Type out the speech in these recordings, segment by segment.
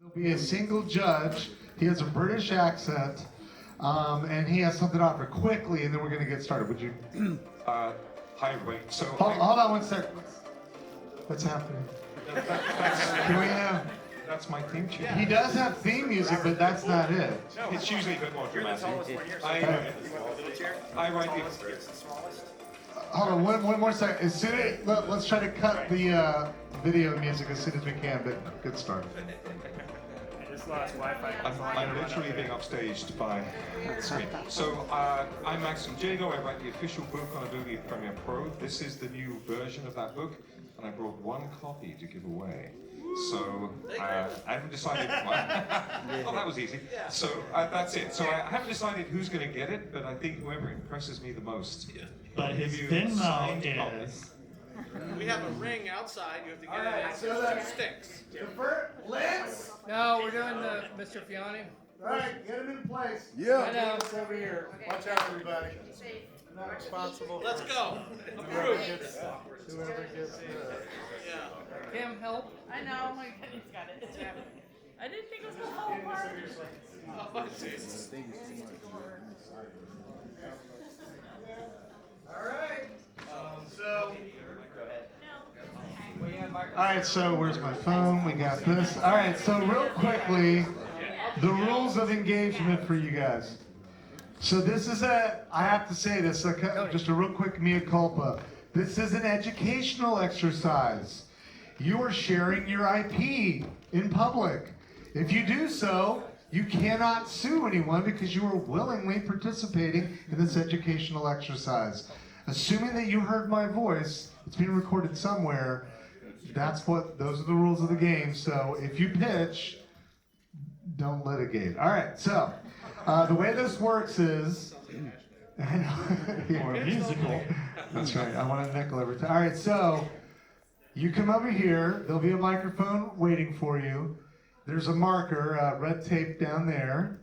There'll be a single judge. He has a British accent, and he has something to offer quickly, and then we're going to get started. Would you? Hi, everybody. So Hold on one sec. What's happening? Can we have? That's my theme tune. He does have theme music, but that's not it. It's usually a bit more dramatic. I write the. Hold on, one more second. As soon as, let's try to cut the video music as soon as we can, but good start. I just lost Wi-Fi. I'm literally being upstaged by the screen. So I'm Maxim Jago. I write the official book on Adobe Premiere Pro. This is the new version of that book, and I brought one copy to give away. So I haven't decided. Oh, that was easy. So that's it. So I haven't decided who's going to get it, but I think whoever impresses me the most. But his Venmo is. We have a ring outside. You have to get it. So 2 sticks. Liz? No, we're doing the Mr. Fiani. All right, get him in place. I know. It's over here. Watch out, everybody. Not responsible. Let's go. Approved. Whoever gets Yeah. Kim, help. I know, he's got it. I didn't think it was gonna fall apart. Oh, Jesus. All right. All right, so where's my phone? We got this. All right, so real quickly, the rules of engagement for you guys. So this is I have to say this, just a real quick mea culpa. This is an educational exercise. You are sharing your IP in public. If you do so, you cannot sue anyone because you are willingly participating in this educational exercise. Assuming that you heard my voice, it's being recorded somewhere, those are the rules of the game. So if you pitch, don't litigate. All right, so the way this works is, Or musical. That's right, I want a nickel every time. All right, so you come over here, there'll be a microphone waiting for you. There's a marker, red tape down there,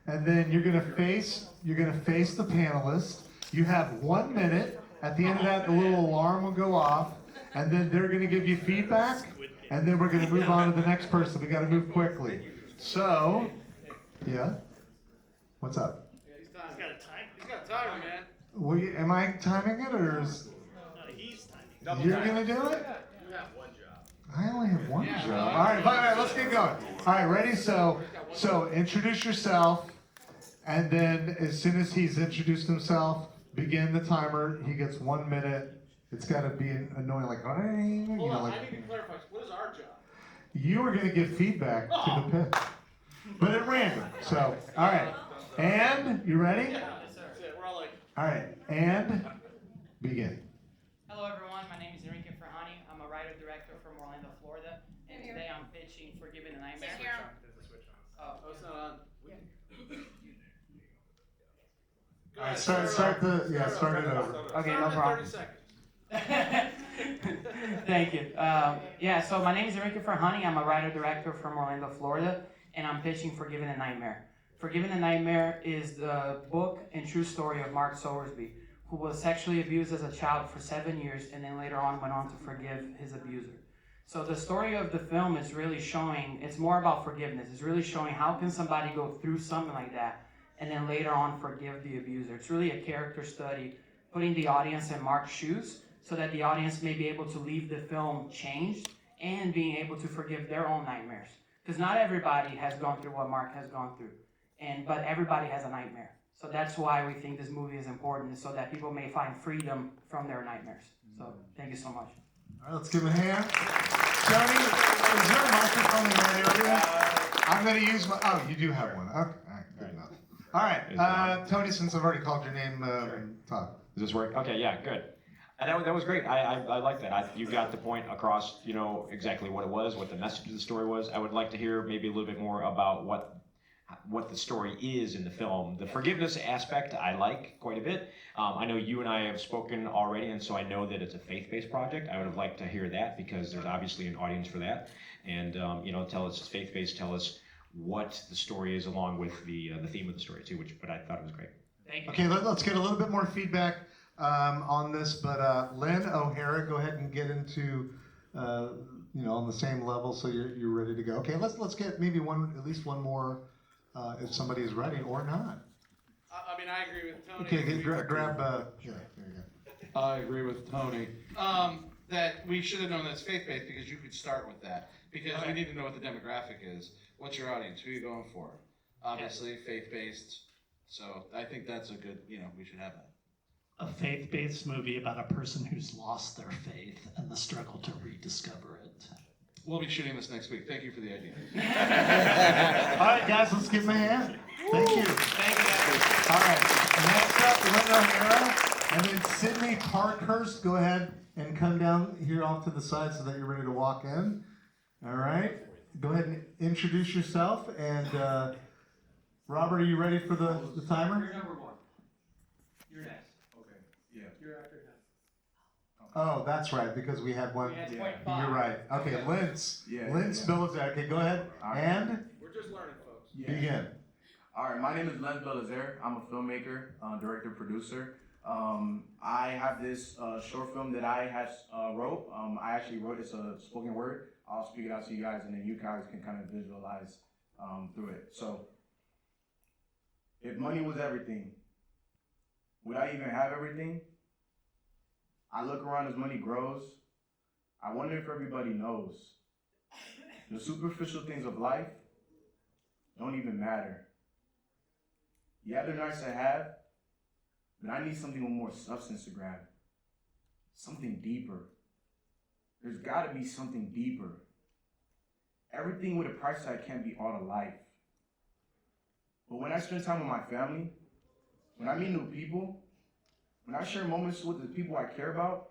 and then you're gonna face the panelist. You have 1 minute. At the end of that, the little alarm will go off, and then they're gonna give you feedback, and then we're gonna move on to the next person. We gotta move quickly. So, yeah, what's up? He's got a timer, man. Am I timing it, or is He's tiny. you're gonna do it? You have one job. I only have one job. All right, let's get going. All right, ready? So introduce yourself, and then as soon as he's introduced himself, begin the timer. He gets 1 minute. It's got to be annoying, like, Hold on, I need to clarify. What is our job? you are going to give feedback to the pitch, but at random. So, all right, and you ready? That's it. We're all like, All right, and begin. Hello everyone, my name is Enrique Frahani. I'm a writer-director from Orlando, Florida. And today I'm pitching Forgiven a Nightmare. oh, it's not on. Go All right, ahead, start it over. Okay, no Start in problem. 30 seconds. Thank you. So my name is Enrique Frahani. I'm a writer-director from Orlando, Florida, and I'm pitching Forgiven a Nightmare. Forgiven a Nightmare is the book and true story of Mark Sowersby, who was sexually abused as a child for 7 years and then later on went on to forgive his abuser. So the story of the film is really showing, it's more about forgiveness. It's really showing how can somebody go through something like that and then later on forgive the abuser. It's really a character study, putting the audience in Mark's shoes so that the audience may be able to leave the film changed and being able to forgive their own nightmares. Because not everybody has gone through what Mark has gone through, but everybody has a nightmare. So that's why we think this movie is important, so that people may find freedom from their nightmares. So thank you so much. All right, let's give him a hand. Tony, is there a microphone in that area? I'm going to use my. Oh, you do have one. Okay, all right, good enough. All right, Tony, since I've already called your name, talk. Does this work? Okay, yeah, good. That was great. I like that. You got the point across, exactly what it was, what the message of the story was. I would like to hear maybe a little bit more about what the story is in the film. The forgiveness aspect I like quite a bit. I know you and I have spoken already, and so I know that it's a faith-based project. I would have liked to hear that because there's obviously an audience for that. And tell us it's faith-based. Tell us what the story is along with the theme of the story too. But I thought it was great. Thank you. Okay, let's get a little bit more feedback on this. But Lynn O'Hara, go ahead and get into on the same level, so you're ready to go. Okay, let's get maybe at least one more, if somebody is ready or not. I mean, I agree with Tony. Okay, grab. Yeah, there you go. I agree with Tony. That we should have known that's faith-based because you could start with that. Because we need to know what the demographic is. What's your audience? Who are you going for? Obviously, faith-based. So I think that's a good, we should have that. A faith-based movie about a person who's lost their faith and the struggle to rediscover it. We'll be shooting this next week. Thank you for the idea. All right, guys, let's give them a hand. Thank you. Thank you. All right, next up, Linda O'Hara, and then Sydney Parkhurst. Go ahead and come down here off to the side so that you're ready to walk in. All right, go ahead and introduce yourself. And Robert, are you ready for the timer? You're number one. You're next. Okay, yeah. You're after him. Oh, that's right, because we had one. We had Yeah. 0.5. You're right. Okay, Linz. Yeah, Linz yeah. Belizaire. Okay, go ahead and We're just learning, folks. begin. All right, my name is Len Belizaire. I'm a filmmaker, director, producer. I have this short film that I wrote. I actually wrote it's a spoken word. I'll speak it out to you guys, and then you guys can kind of visualize through it. So, if money was everything, would I even have everything? I look around as money grows. I wonder if everybody knows. The superficial things of life don't even matter. Yeah, they're nice to have, but I need something with more substance to grab. Something deeper. There's gotta be something deeper. Everything with a price tag can't be all to life. But when I spend time with my family, when I meet new people, when I share moments with the people I care about,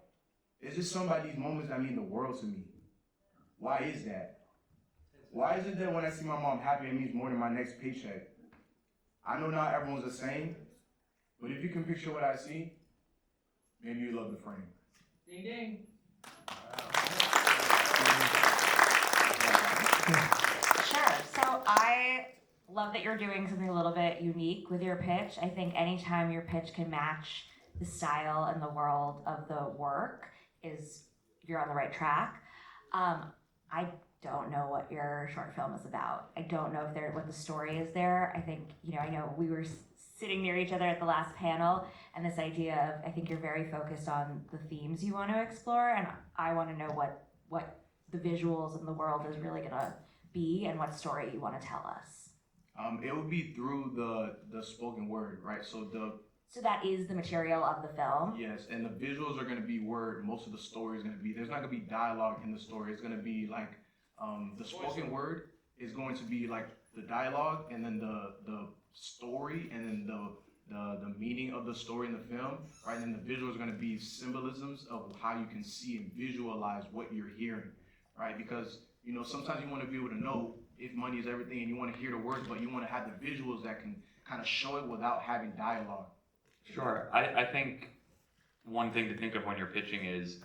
it's just some of these moments that mean the world to me. Why is that? Why is it that when I see my mom happy, it means more than my next paycheck? I know not everyone's the same, but if you can picture what I see, maybe you love the frame. Ding ding. Sure. So I love that you're doing something a little bit unique with your pitch. I think anytime your pitch can match the style and the world of the work you're on the right track. I don't know what your short film is about. I don't know what the story is there. I think, I know we were sitting near each other at the last panel, and this idea of, I think you're very focused on the themes you want to explore, and I want to know what the visuals and the world is really gonna be and what story you want to tell us. It would be through the spoken word, right? So that is the material of the film. yes, and the visuals are going to be word. Most of the story is going to be, there's not going to be dialogue in the story. It's going to be like the spoken word is going to be like the dialogue, and then the story, and then the meaning of the story in the film, right? And then the visuals are going to be symbolisms of how you can see and visualize what you're hearing, right? Because sometimes you want to be able to know if money is everything, and you want to hear the words, but you want to have the visuals that can kind of show it without having dialogue. Sure. I think one thing to think of when you're pitching is,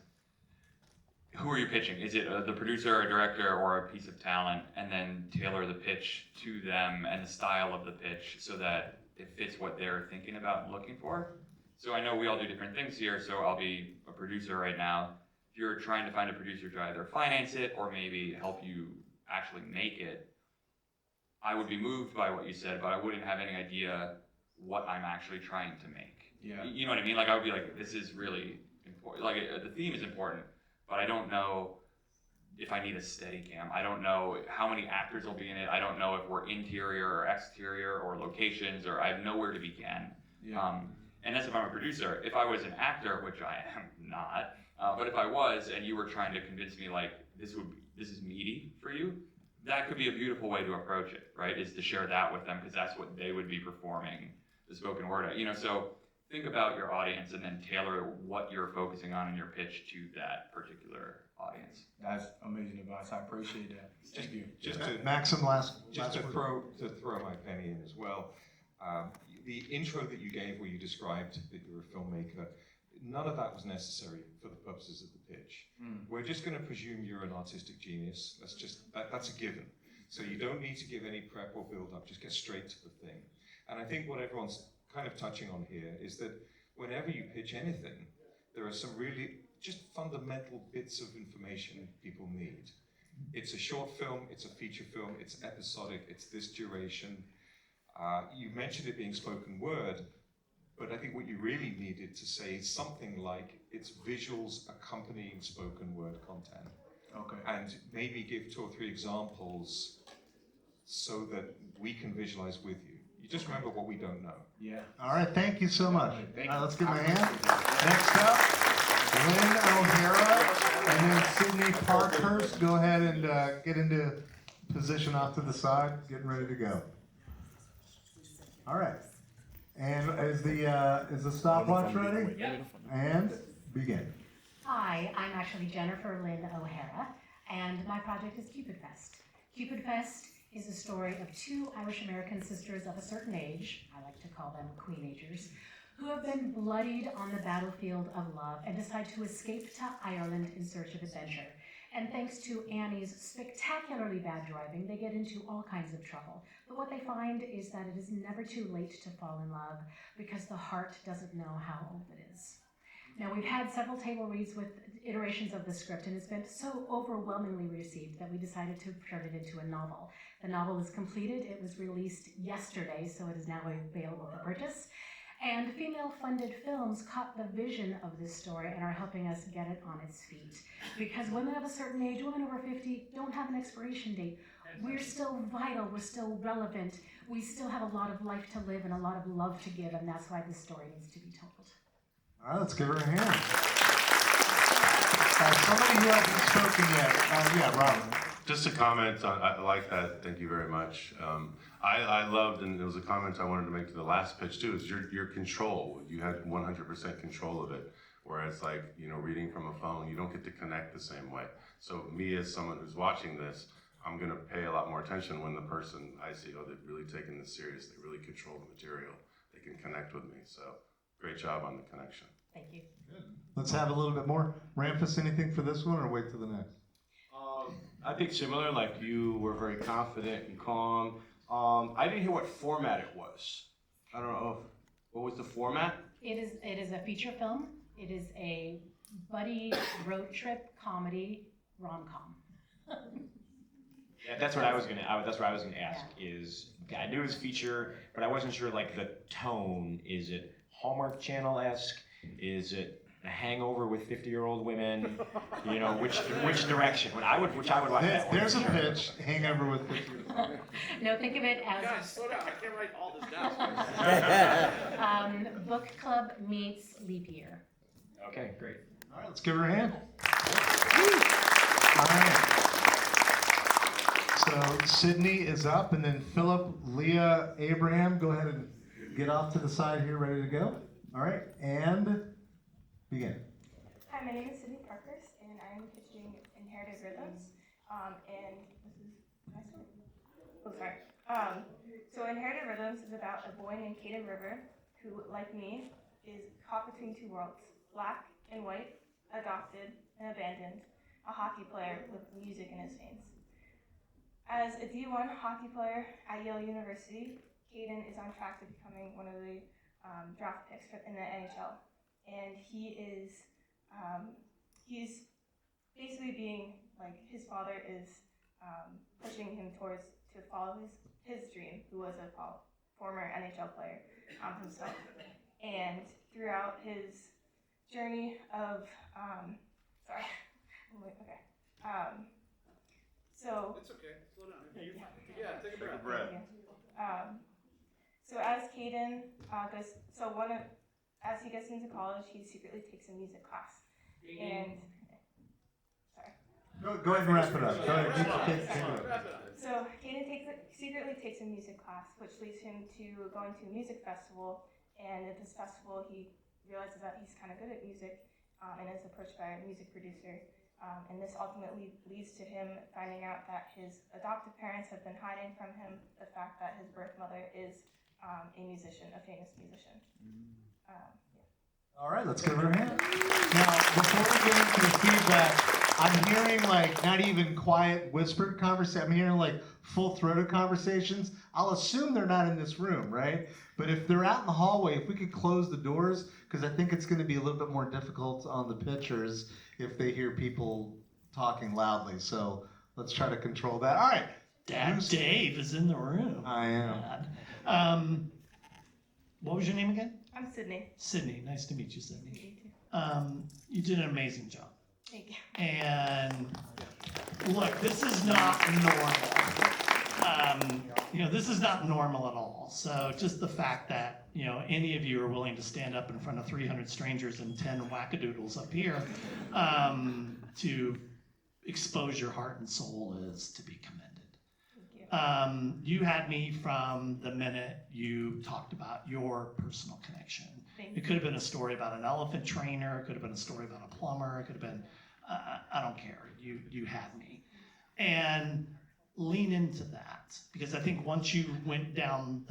who are you pitching? Is it the producer, a director, or a piece of talent? And then tailor the pitch to them and the style of the pitch so that it fits what they're thinking about and looking for. So I know we all do different things here, so I'll be a producer right now. If you're trying to find a producer to either finance it or maybe help you actually make it, I would be moved by what you said, but I wouldn't have any idea what I'm actually trying to make. Yeah. You know what I mean? Like, I would be like, this is really important. Like, the theme is important, but I don't know if I need a steady cam. I don't know how many actors will be in it. I don't know if we're interior or exterior or locations, or I have nowhere to begin. Yeah. And that's if I'm a producer. If I was an actor, which I am not, but if I was, and you were trying to convince me like this is meaty for you, that could be a beautiful way to approach it, right? Is to share that with them, because that's what they would be performing the spoken word at. So think about your audience and then tailor what you're focusing on in your pitch to that particular audience. That's amazing advice. I appreciate that. Thank you. Just to Maxim, last Just word. to throw my penny in as well, the intro that you gave where you described that you're a filmmaker, none of that was necessary for the purposes of the pitch. We're just going to presume you're an artistic genius. That's a given. So you don't need to give any prep or build up, just get straight to the thing. And I think what everyone's kind of touching on here is that whenever you pitch anything, there are some really just fundamental bits of information people need. It's a short film, it's a feature film, it's episodic, it's this duration. You mentioned it being spoken word, but I think what you really needed to say is something like it's visuals accompanying spoken word content. Okay. And maybe give 2 or 3 examples so that we can visualize with you. You just remember what we don't know. Yeah. All right, thank you so much. Thank All right, you. let's give him a hand. Next up, Lynn O'Hara and then Sydney Parkhurst. Go ahead and get into position off to the side, getting ready to go. All right. And is the stopwatch ready? Yep. And begin. Hi, I'm actually Jennifer Lynn O'Hara, and my project is PitchFest. PitchFest is a story of 2 Irish-American sisters of a certain age, I like to call them queenagers, who have been bloodied on the battlefield of love and decide to escape to Ireland in search of adventure. And thanks to Annie's spectacularly bad driving, they get into all kinds of trouble. But what they find is that it is never too late to fall in love because the heart doesn't know how old it is. Now, we've had several table reads with iterations of the script, and it's been so overwhelmingly received that we decided to turn it into a novel. The novel is completed. It was released yesterday, so it is now available for purchase. And female-funded films caught the vision of this story and are helping us get it on its feet. Because women of a certain age, women over 50, don't have an expiration date. We're still vital, we're still relevant, we still have a lot of life to live and a lot of love to give, and that's why this story needs to be told. All right, let's give her a hand. Somebody who hasn't spoken yet. Yeah, Robin. Just a comment on, I like that, thank you very much. I loved, and it was a comment I wanted to make to the last pitch too, is your control. You had 100% control of it. Whereas like, reading from a phone, you don't get to connect the same way. So me as someone who's watching this, I'm gonna pay a lot more attention when the person I see, oh, they've really taken this serious, they really control the material, they can connect with me. So great job on the connection. Thank you. Good. Let's have a little bit more. Ramphus, anything for this one or wait till the next? I think similar, like you were very confident and calm. I didn't hear what format it was. I don't know, what was the format? It is a feature film. It is a buddy road trip comedy rom-com. Yeah, that's what I was gonna ask. Is I knew it was feature, but I wasn't sure like the tone. Is it Hallmark Channel-esque? Is it A Hangover with 50-year-old women? Which direction? Which I would watch that one. There's a pitch. Hangover with 50. No, think of it as Guys, slow down. I can't write all this down. book club meets leap year. Okay, great. All right, let's give her a hand. All right. So Sydney is up, and then Philip, Leah, Abraham, go ahead and get off to the side here, ready to go. All right, and begin. Hi, my name is Sydney Parkhurst, and I am pitching Inherited Rhythms. And this is my story. Oh, sorry. So Inherited Rhythms is about a boy named Caden River who, like me, is caught between 2 worlds, black and white, adopted and abandoned, a hockey player with music in his veins. As a D1 hockey player at Yale University, Caden is on track to becoming one of the draft picks in the NHL. And he's basically being, like, his father is pushing him towards to follow his dream, who was a former NHL player himself. And throughout his journey of, sorry, so. It's okay, slow down. Yeah, you're fine. Yeah, take a breath. So as Caden as he gets into college, he secretly takes a music class. And, sorry. Go ahead and wrap it up. Go ahead. So Caden secretly takes a music class, which leads him to going to a music festival. And at this festival, he realizes that he's kind of good at music and is approached by a music producer. And this ultimately leads to him finding out that his adoptive parents have been hiding from him the fact that his birth mother is a musician, a famous musician. All right, let's give her a hand. Now, before we get into the feedback, I'm hearing like not even quiet whispered conversation. I'm hearing like full-throated conversations. I'll assume they're not in this room, right? But if they're out in the hallway, if we could close the doors, because I think it's going to be a little bit more difficult on the pitchers if they hear people talking loudly. So Let's try to control that. All right. Dad Dave is in the room. I am. Dad. What was your name again? I'm Sydney. Sydney. Nice to meet you, Sydney. You too. You did an amazing job. Thank you. And look, this is not normal. This is not normal at all. So just the fact that, any of you are willing to stand up in front of 300 strangers and 10 wackadoodles up here to expose your heart and soul is to be commended. You had me from the minute you talked about your personal connection. It could have been a story about an elephant trainer. It could have been a story about a plumber. It could have been, I don't care. You had me. And lean into that, because I think once you went down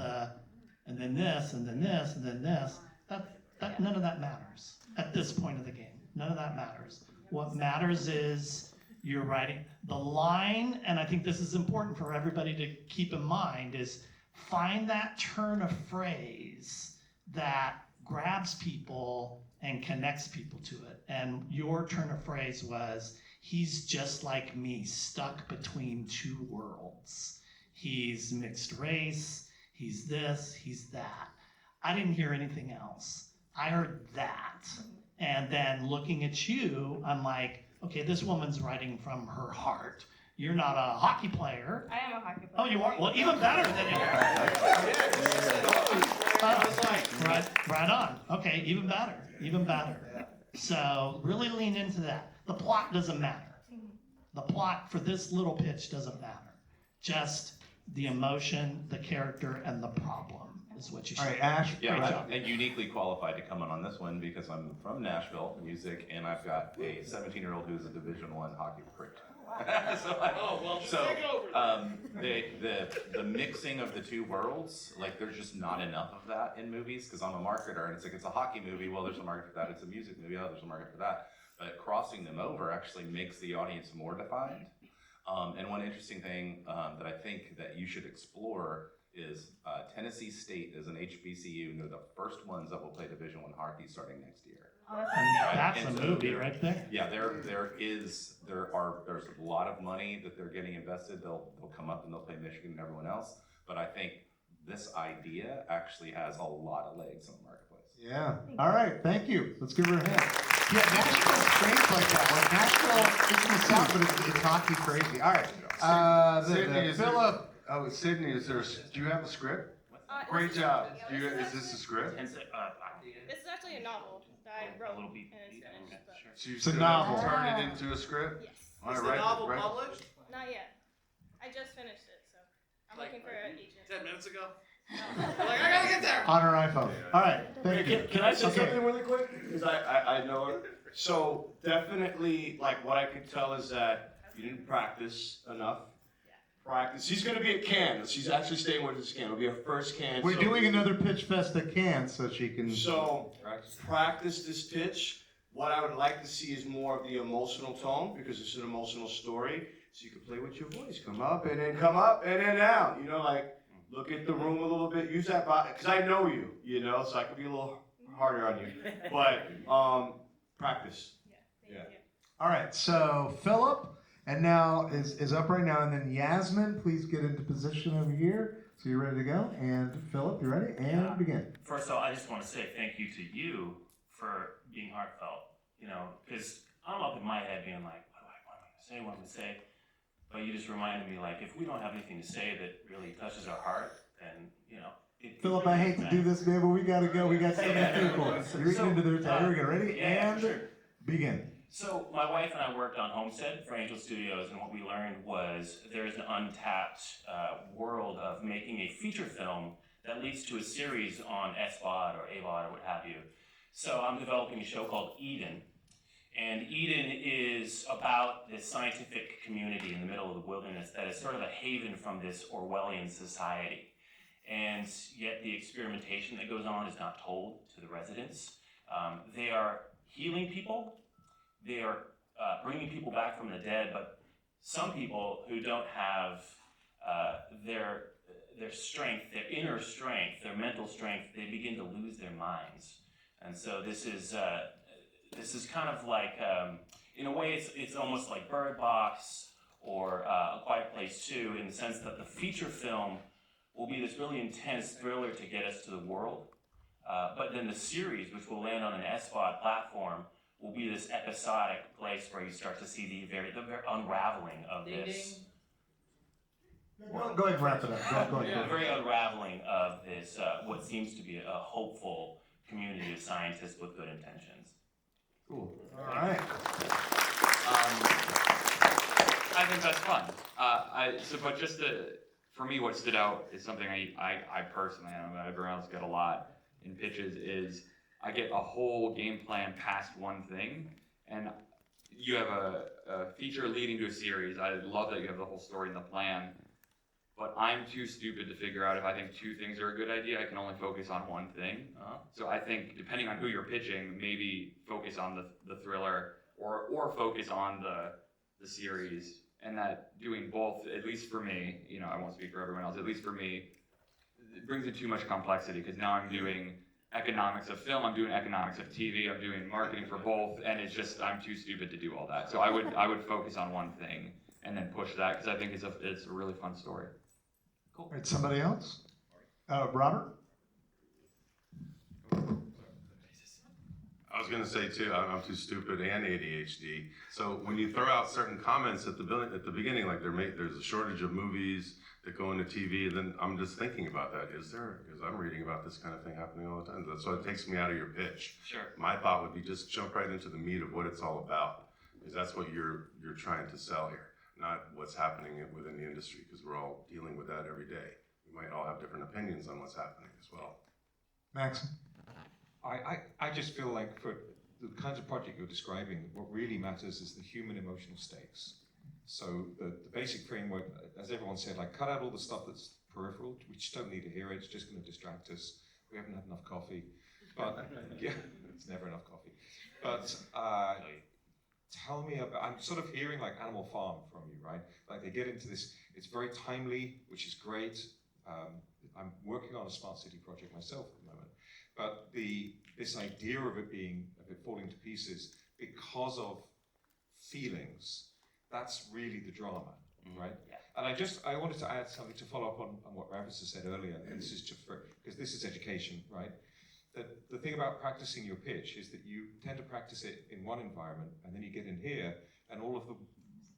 and then this, and then this, and then this, that none of that matters at this point of the game. None of that matters. What matters is you're writing the line, and I think this is important for everybody to keep in mind, is find that turn of phrase that grabs people and connects people to it. And your turn of phrase was, he's just like me, stuck between two worlds. He's mixed race, he's this, he's that. I didn't hear anything else. I heard that. And then looking at you, I'm like, okay, this woman's writing from her heart. You're not a hockey player. I am a hockey player. Oh, you are? Well, even better than you are. Right on. Okay, even better. Even better. So really lean into that. The plot doesn't matter. The plot for this little pitch doesn't matter. Just the emotion, the character, and the problem is what you should. All right, Ash. Yeah, I'm uniquely qualified to come on this one because I'm from Nashville, music, and I've got a 17-year-old who's a Division I hockey prick. The mixing of the two worlds, like there's just not enough of that in movies, because I'm a marketer and it's like, it's a hockey movie, well there's a market for that, it's a music movie, oh there's a market for that, but crossing them over actually makes the audience more defined. And one interesting thing that I think that you should explore is Tennessee State is an HBCU, and they're the first ones that will play Division I hockey starting next year. That's a movie right there. Yeah, there's a lot of money that they're getting invested. They'll come up and they'll play Michigan and everyone else. But I think this idea actually has a lot of legs in the marketplace. Yeah. All right. Thank you. Let's give her a hand. Yeah, Nashville's strange like that. Like Nashville is in the South, but it's hockey crazy. All right. Sydney, Philip. Sydney, do you have a script? Great job. Is this a script? This is actually a novel that I wrote and it's finished. But... So It's a novel. Turn it into a script? Yes. All Is right, the novel right. published? Not yet. I just finished it, so I'm looking for an agent. 10 minutes ago? Like, I gotta get there! On her iPhone. All right. Thank you. Can I say Okay. something really quick? Because I know it. So definitely, like what I could tell is that you didn't practice enough. Practice. She's going to be at Cannes. She's actually staying with us at Cannes. It'll be her first Cannes. We're doing another pitch fest at Cannes, so she can. So practice this pitch. What I would like to see is more of the emotional tone, because it's an emotional story. So you can play with your voice. Come up and then down. Like look at the room a little bit. Use that body, because I know you. So I could be a little harder on you. But practice. Yeah. All right. So Philip, and now is up right now, and then Yasmin, please get into position over here. So you're ready to go, and Philip, you ready? And begin. First of all, I just want to say thank you to you for being heartfelt. Because I'm up in my head being like, what am I going to say? But you just reminded me, like, if we don't have anything to say that really touches our heart, then, Philip, I hate to do this, man, but we gotta go. We got 7 people. You're eating into their time. We're gonna ready and begin. So my wife and I worked on Homestead for Angel Studios, and what we learned was there's an untapped world of making a feature film that leads to a series on SVOD or AVOD or what have you. So I'm developing a show called Eden. And Eden is about this scientific community in the middle of the wilderness that is sort of a haven from this Orwellian society. And yet the experimentation that goes on is not told to the residents. They are healing people. They are bringing people back from the dead, but some people who don't have their strength, their inner strength, their mental strength, they begin to lose their minds. And so this is kind of like, in a way, it's almost like Bird Box or A Quiet Place 2, in the sense that the feature film will be this really intense thriller to get us to the world. But then the series, which will land on an SVOD platform, will be this episodic place where you start to see the very unraveling of this. Go ahead and wrap it up. Go ahead. The very unraveling of this, what seems to be a hopeful community of scientists with good intentions. Cool. All right. I think that's fun. But just for me, what stood out is something I personally, I don't know, everyone else get a lot in pitches, is I get a whole game plan past one thing, and you have a feature leading to a series. I love that you have the whole story in the plan, but I'm too stupid to figure out if I think two things are a good idea. I can only focus on one thing. So I think, depending on who you're pitching, maybe focus on the thriller or focus on the series, and that doing both, at least for me, I won't speak for everyone else, at least for me, it brings in too much complexity, because now I'm doing economics of film, I'm doing economics of TV, I'm doing marketing for both, and it's just, I'm too stupid to do all that. So I would focus on one thing and then push that, because I think it's a really fun story. Cool. All right, somebody else? Robert? I was going to say too, I'm too stupid and ADHD. So when you throw out certain comments at the beginning, like there's a shortage of movies that go into TV, and then I'm just thinking about that. Because I'm reading about this kind of thing happening all the time. So it takes me out of your pitch. Sure. My thought would be just jump right into the meat of what it's all about, because that's what you're trying to sell here, not what's happening within the industry, because we're all dealing with that every day. We might all have different opinions on what's happening as well. Max? I just feel like for the kinds of project you're describing, what really matters is the human emotional stakes. So the basic framework, as everyone said, like cut out all the stuff that's peripheral. We just don't need to hear it. It's just going to distract us. We haven't had enough coffee. But yeah, it's never enough coffee. But tell me about, I'm sort of hearing like Animal Farm from you, right? Like they get into this, it's very timely, which is great. I'm working on a smart city project myself at the moment. But this idea of it falling to pieces because of feelings, that's really the drama, right? Yeah. And I wanted to add something to follow up on what Ravis has said earlier, and this is just because this is education, right? That the thing about practicing your pitch is that you tend to practice it in one environment, and then you get in here, and all of the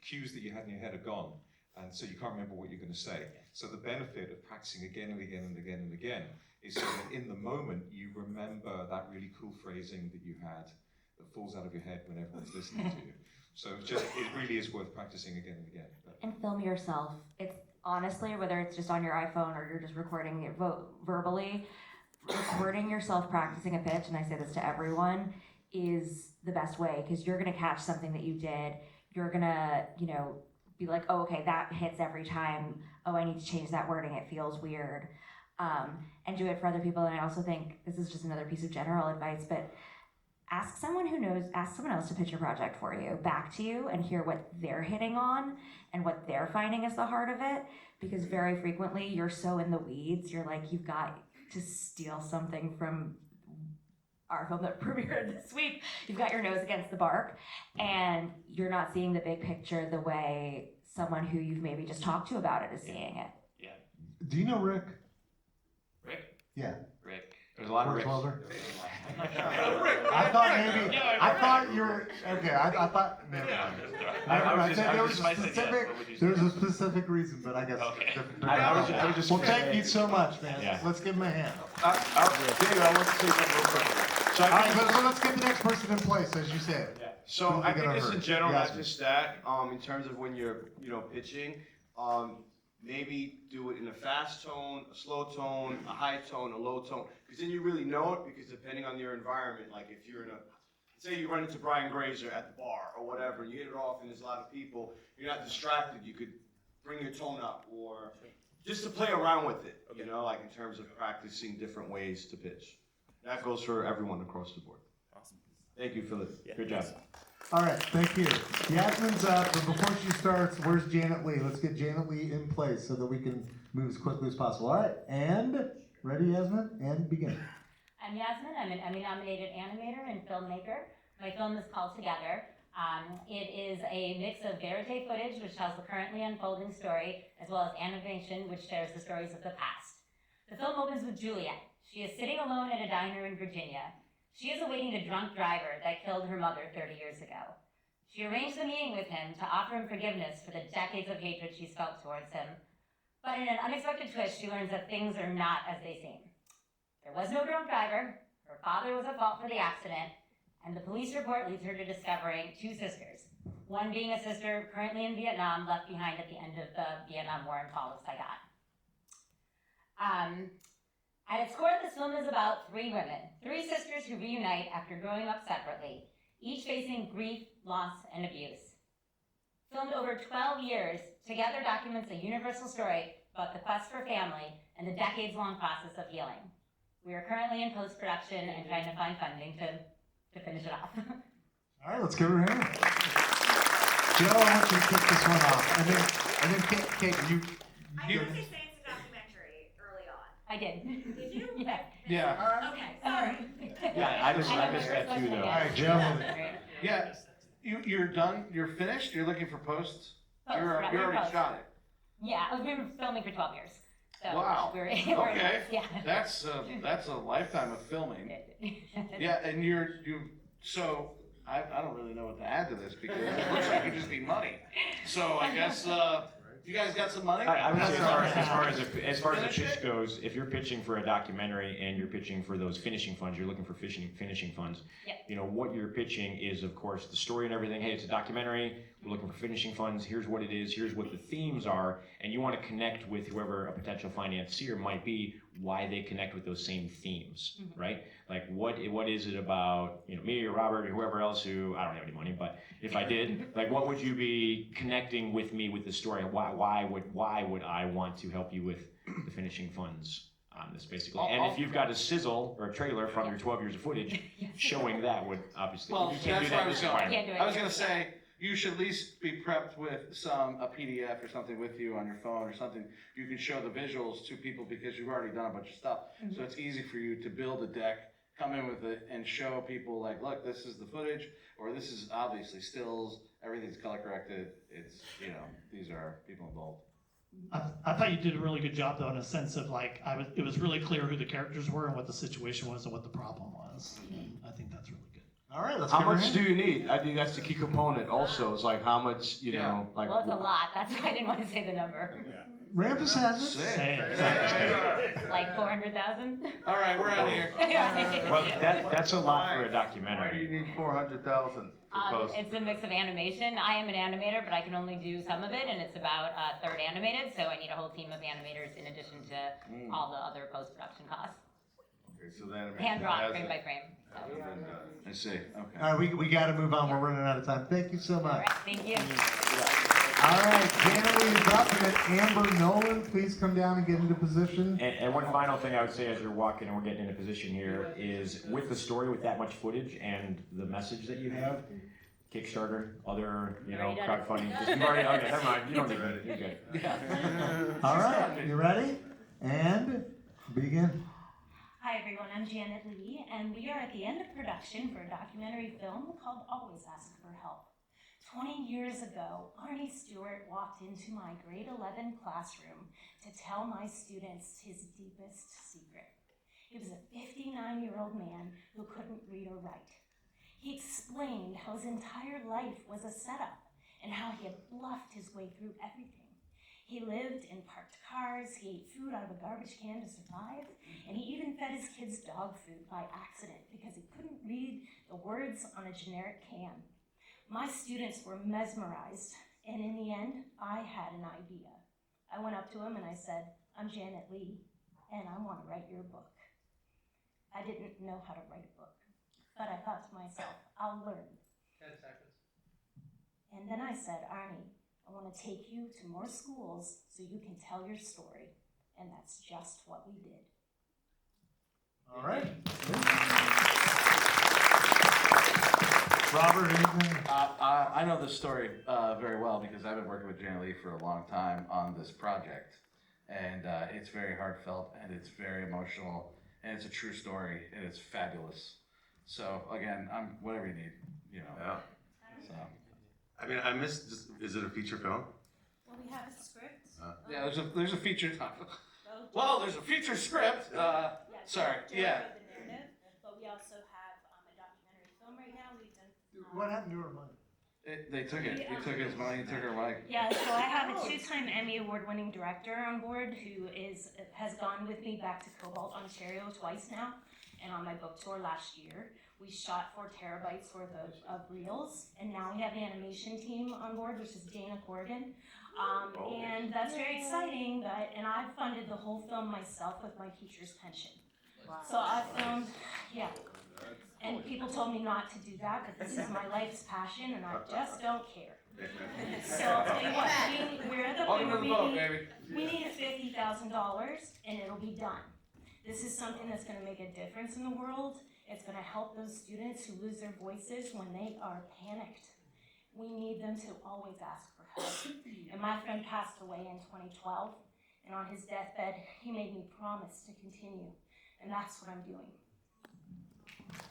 cues that you had in your head are gone, and so you can't remember what you're going to say. So the benefit of practicing again and again and again and again is so that in the moment you remember that really cool phrasing that you had that falls out of your head when everyone's listening to you. So it really is worth practicing again and again. And film yourself. It's honestly, whether it's just on your iPhone or you're just recording it verbally, recording yourself practicing a pitch, and I say this to everyone, is the best way, because you're gonna catch something that you did. You're gonna, be like, oh, okay, that hits every time. Oh, I need to change that wording. It feels weird. And do it for other people. And I also think this is just another piece of general advice, but ask someone else to pitch your project for you, back to you, and hear what they're hitting on and what they're finding is the heart of it. Because very frequently you're so in the weeds, you're like, you've got to steal something from our film that premiered this week. You've got your nose against the bark, and you're not seeing the big picture the way someone who you've maybe just talked to about it is seeing it. Yeah. Do you know Rick? Rick? Yeah. Rick. There's a lot of Ricks. I thought you were, okay, I thought, never mind. There's a specific reason, but I guess. I was just Well, thank you so much, man. Yeah. Let's give him a hand. David, I want to say something real quick. So All right, but let's get the next person in place, as you said. So I think this in general, Yes. not just that, in terms of when you're, pitching, maybe do it in a fast tone, a slow tone, a high tone, a low tone, because then you really know it, because depending on your environment, like if you're say you run into Brian Grazer at the bar or whatever, and you hit it off and there's a lot of people, you're not distracted, you could bring your tone up, or just to play around with it, like in terms of practicing different ways to pitch. That goes for everyone across the board. Awesome. Thank you, Philip. Yeah, Good job. All right, thank you. Yasmin's up, but before she starts, where's Janet Lee? Let's get Janet Lee in place so that we can move as quickly as possible. All right, and ready, Yasmin? And begin. I'm Yasmin. I'm an Emmy-nominated animator and filmmaker. My film is called Together. It is a mix of verite footage, which tells the currently unfolding story, as well as animation, which shares the stories of the past. The film opens with Juliet. She is sitting alone at a diner in Virginia. She is awaiting the drunk driver that killed her mother 30 years ago. She arranged the meeting with him to offer him forgiveness for the decades of hatred she's felt towards him. But in an unexpected twist, she learns that things are not as they seem. There was no drunk driver, her father was at fault for the accident, and the police report leads her to discovering two sisters, one being a sister currently in Vietnam, left behind at the end of the Vietnam War in fall of Saigon. At its core, this film is about three women, three sisters who reunite after growing up separately, each facing grief, loss, and abuse. Filmed over 12 years, Together documents a universal story about the quest for family and the decades-long process of healing. We are currently in post-production and trying to find funding to finish it off. All right, let's give her a hand. Joe, I want you to kick this one off. And then Kate, you... I heard you say it's a documentary early on. I did. Did you? Yeah. Yeah. Okay, sorry. Yeah, I missed that too, though. All right, Joe. Yeah, you're done. You're finished. You're looking for posts. You Post, already post. shot it. Yeah, we've been filming for 12 years. So Wow. We're Okay. yeah. That's a lifetime of filming. Yeah, and so I don't really know what to add to this because it looks like it could just be money. So I guess you guys got some money? I would say as far as the pitch goes, if you're pitching for a documentary and you're pitching for those finishing funds, you're looking for finishing funds. Yep. You know what you're pitching is, of course, the story and everything. Hey, it's a documentary. We're looking for finishing funds. Here's what it is. Here's what the themes are, and you want to connect with whoever a potential financier might be. Why they connect with those same themes, right? Like what is it about me or Robert or whoever else who I don't have any money, but if I did, like what would you be connecting with me with the story? Why would I want to help you with the finishing funds on this basically? And if you've got a sizzle or a trailer from your 12 years of footage showing that would obviously Well, you can't that's do where that I was this going. time. I was going to say you should at least be prepped with a PDF or something with you on your phone or something. You can show the visuals to people because you've already done a bunch of stuff. So it's easy for you to build a deck, come in with it, and show people like, look, this is the footage, or this is obviously stills. Everything's color corrected. It's these are people involved. I thought you did a really good job though, in a sense of like it was really clear who the characters were and what the situation was and what the problem was. And I think that's really good. All right, let's How give her a much hand. do you need? I think that's the key component also. It's like how much, like. Well, it's a lot. That's why I didn't want to say the number. Rampus has it. Say it. Like 400,000. All right, we're out of here. Well, that's a lot for a Why do documentary. you need 400,000 for post? It's a mix of animation. I am an animator, but I can only do some of it, and it's about a third animated, so I need a whole team of animators in addition to all the other post-production costs. Okay, so then Hand drawn, frame by frame. So. I see. Okay. All right, we got to move on. We're running out of time. Thank you so All much. right, thank you. All right, Janet is up, and Amber Nolan, please come down and get into position. And one final thing I would say as you're walking and we're getting into position here is with the story, with that much footage and the message that you have, Kickstarter, other, crowdfunding. You've already, okay, never mind. You don't need it. You're good. Yeah. All right, you ready? And begin. Hi everyone, I'm Janet Lee, and we are at the end of production for a documentary film called Always Ask for Help. 20 years ago, Arnie Stewart walked into my grade 11 classroom to tell my students his deepest secret. He was a 59-year-old man who couldn't read or write. He explained how his entire life was a setup and how he had bluffed his way through everything. He lived in parked cars, he ate food out of a garbage can to survive, and he even fed his kids dog food by accident because he couldn't read the words on a generic can. My students were mesmerized, and in the end, I had an idea. I went up to him and I said, I'm Janet Lee, and I want to write your book. I didn't know how to write a book, but I thought to myself, I'll learn. 10 seconds. And then I said, Arnie, I want to take you to more schools so you can tell your story. And that's just what we did. All right. Robert, anything? I know this story very well because I've been working with Janet Lee for a long time on this project. And it's very heartfelt and it's very emotional and it's a true story and it's fabulous. So again, I'm whatever you need, Yeah. So. I mean, I missed. Is it a feature film? Well, we have a script. Yeah, there's a feature. Well, there's a feature script. Sorry. Yeah. The narrative, but we also have a documentary film right now. We've done. What happened to her money? They took it. He took his money. He took her mic. Yeah, so I have a 2-time Emmy award-winning director on board who has gone with me back to Cobalt, Ontario twice now, and on my book tour last year. We shot 4 terabytes worth of reels, and now we have the animation team on board, which is Dana Corrigan. And that's very exciting, and I funded the whole film myself with my teacher's pension. So I filmed, yeah. And people told me not to do that, but this is my life's passion, and I just don't care. So I'll tell you what, we're at the point where we need $50,000, and it'll be done. This is something that's going to make a difference in the world. It's going to help those students who lose their voices when they are panicked. We need them to always ask for help. And my friend passed away in 2012, and on his deathbed, he made me promise to continue. And that's what I'm doing.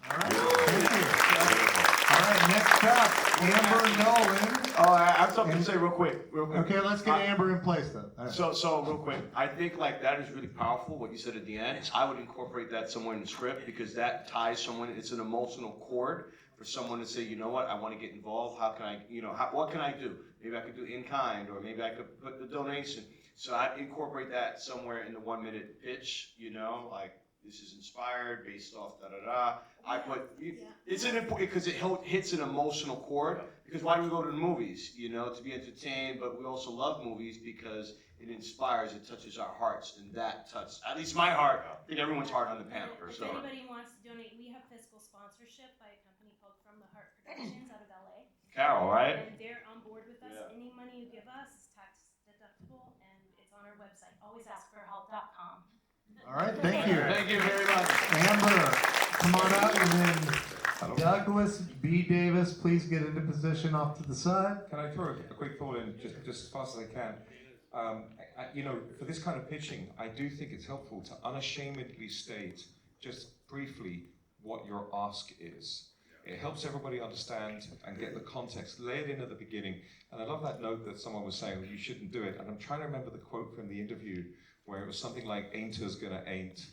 All right, thank you. All right, next up, Amber Nolan. Oh, I have something to say real quick. Okay, let's get Amber in place then. All right. So real quick, I think like that is really powerful, what you said at the end. I would incorporate that somewhere in the script because that ties someone, it's an emotional chord for someone to say, you know what, I want to get involved. How can I, what can I do? Maybe I could do in kind, or maybe I could put the donation. So I'd incorporate that somewhere in the 1-minute pitch, like this is inspired, based off da-da-da. I put, it's an important, because it hits an emotional chord. Because why do we go to the movies? To be entertained, but we also love movies because it inspires, it touches our hearts, and that touched, at least my heart, I think everyone's heart on the pamper. If So. anybody wants to donate, we have fiscal sponsorship by a company called From the Heart Productions out of LA. Carol, right? And they're on board with us. Any money you give us is tax deductible, and it's on our website, alwaysaskforhelp.com. All right, thank you. Thank you very much. Amber, come on up, and then Douglas B. Davis, please get into position off to the side. Can I throw a quick thought in just as fast as I can? For this kind of pitching, I do think it's helpful to unashamedly state just briefly what your ask is. It helps everybody understand and get the context, lay it in at the beginning. And I love that note that someone was saying, you shouldn't do it. And I'm trying to remember the quote from the interview where it was something like, ain't us gonna ain't,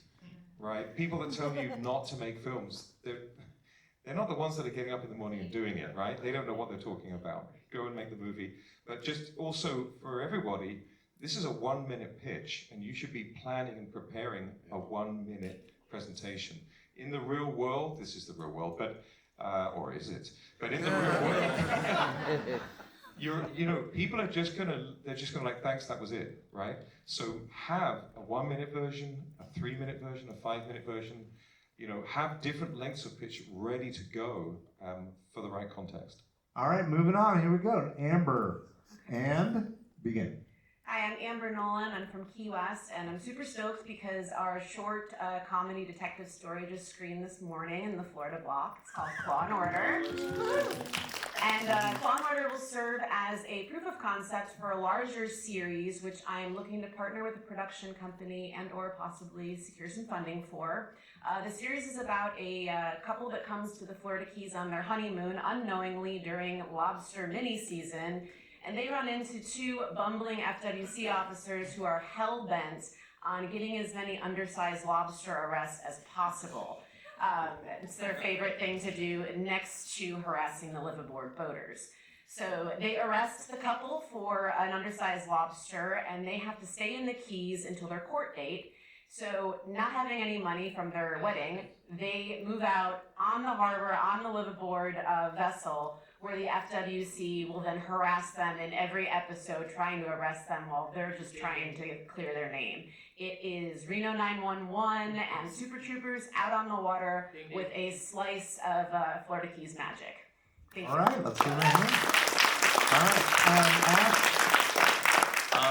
right? People that tell you not to make films, they're not the ones that are getting up in the morning and doing it, right? They don't know what they're talking about. Go and make the movie. But just also for everybody, this is a 1-minute pitch, and you should be planning and preparing a 1-minute presentation. In the real world, this is the real world, but or is it? But in the real world, people are just gonna like, thanks, that was it, right? So have a 1-minute version, a 3-minute version, a 5-minute version. Have different lengths of pitch ready to go for the right context. All right, moving on. Here we go. Amber, and begin. Hi, I'm Amber Nolan. I'm from Key West, and I'm super stoked because our short comedy detective story just screened this morning in the Florida block. It's called Law and Order. And Law and Order will serve as a proof of concept for a larger series, which I am looking to partner with a production company and or possibly secure some funding for. The series is about a couple that comes to the Florida Keys on their honeymoon unknowingly during lobster mini season. And they run into 2 bumbling FWC officers who are hell-bent on getting as many undersized lobster arrests as possible. It's their favorite thing to do next to harassing the liveaboard boaters. So they arrest the couple for an undersized lobster, and they have to stay in the Keys until their court date. So not having any money from their wedding, they move out on the harbor, on the liveaboard vessel, where the FWC will then harass them in every episode, trying to arrest them while they're just trying to clear their name. It is Reno 911 and Super Troopers out on the water with a slice of Florida Keys magic. Thank you. All right, let's get right here. All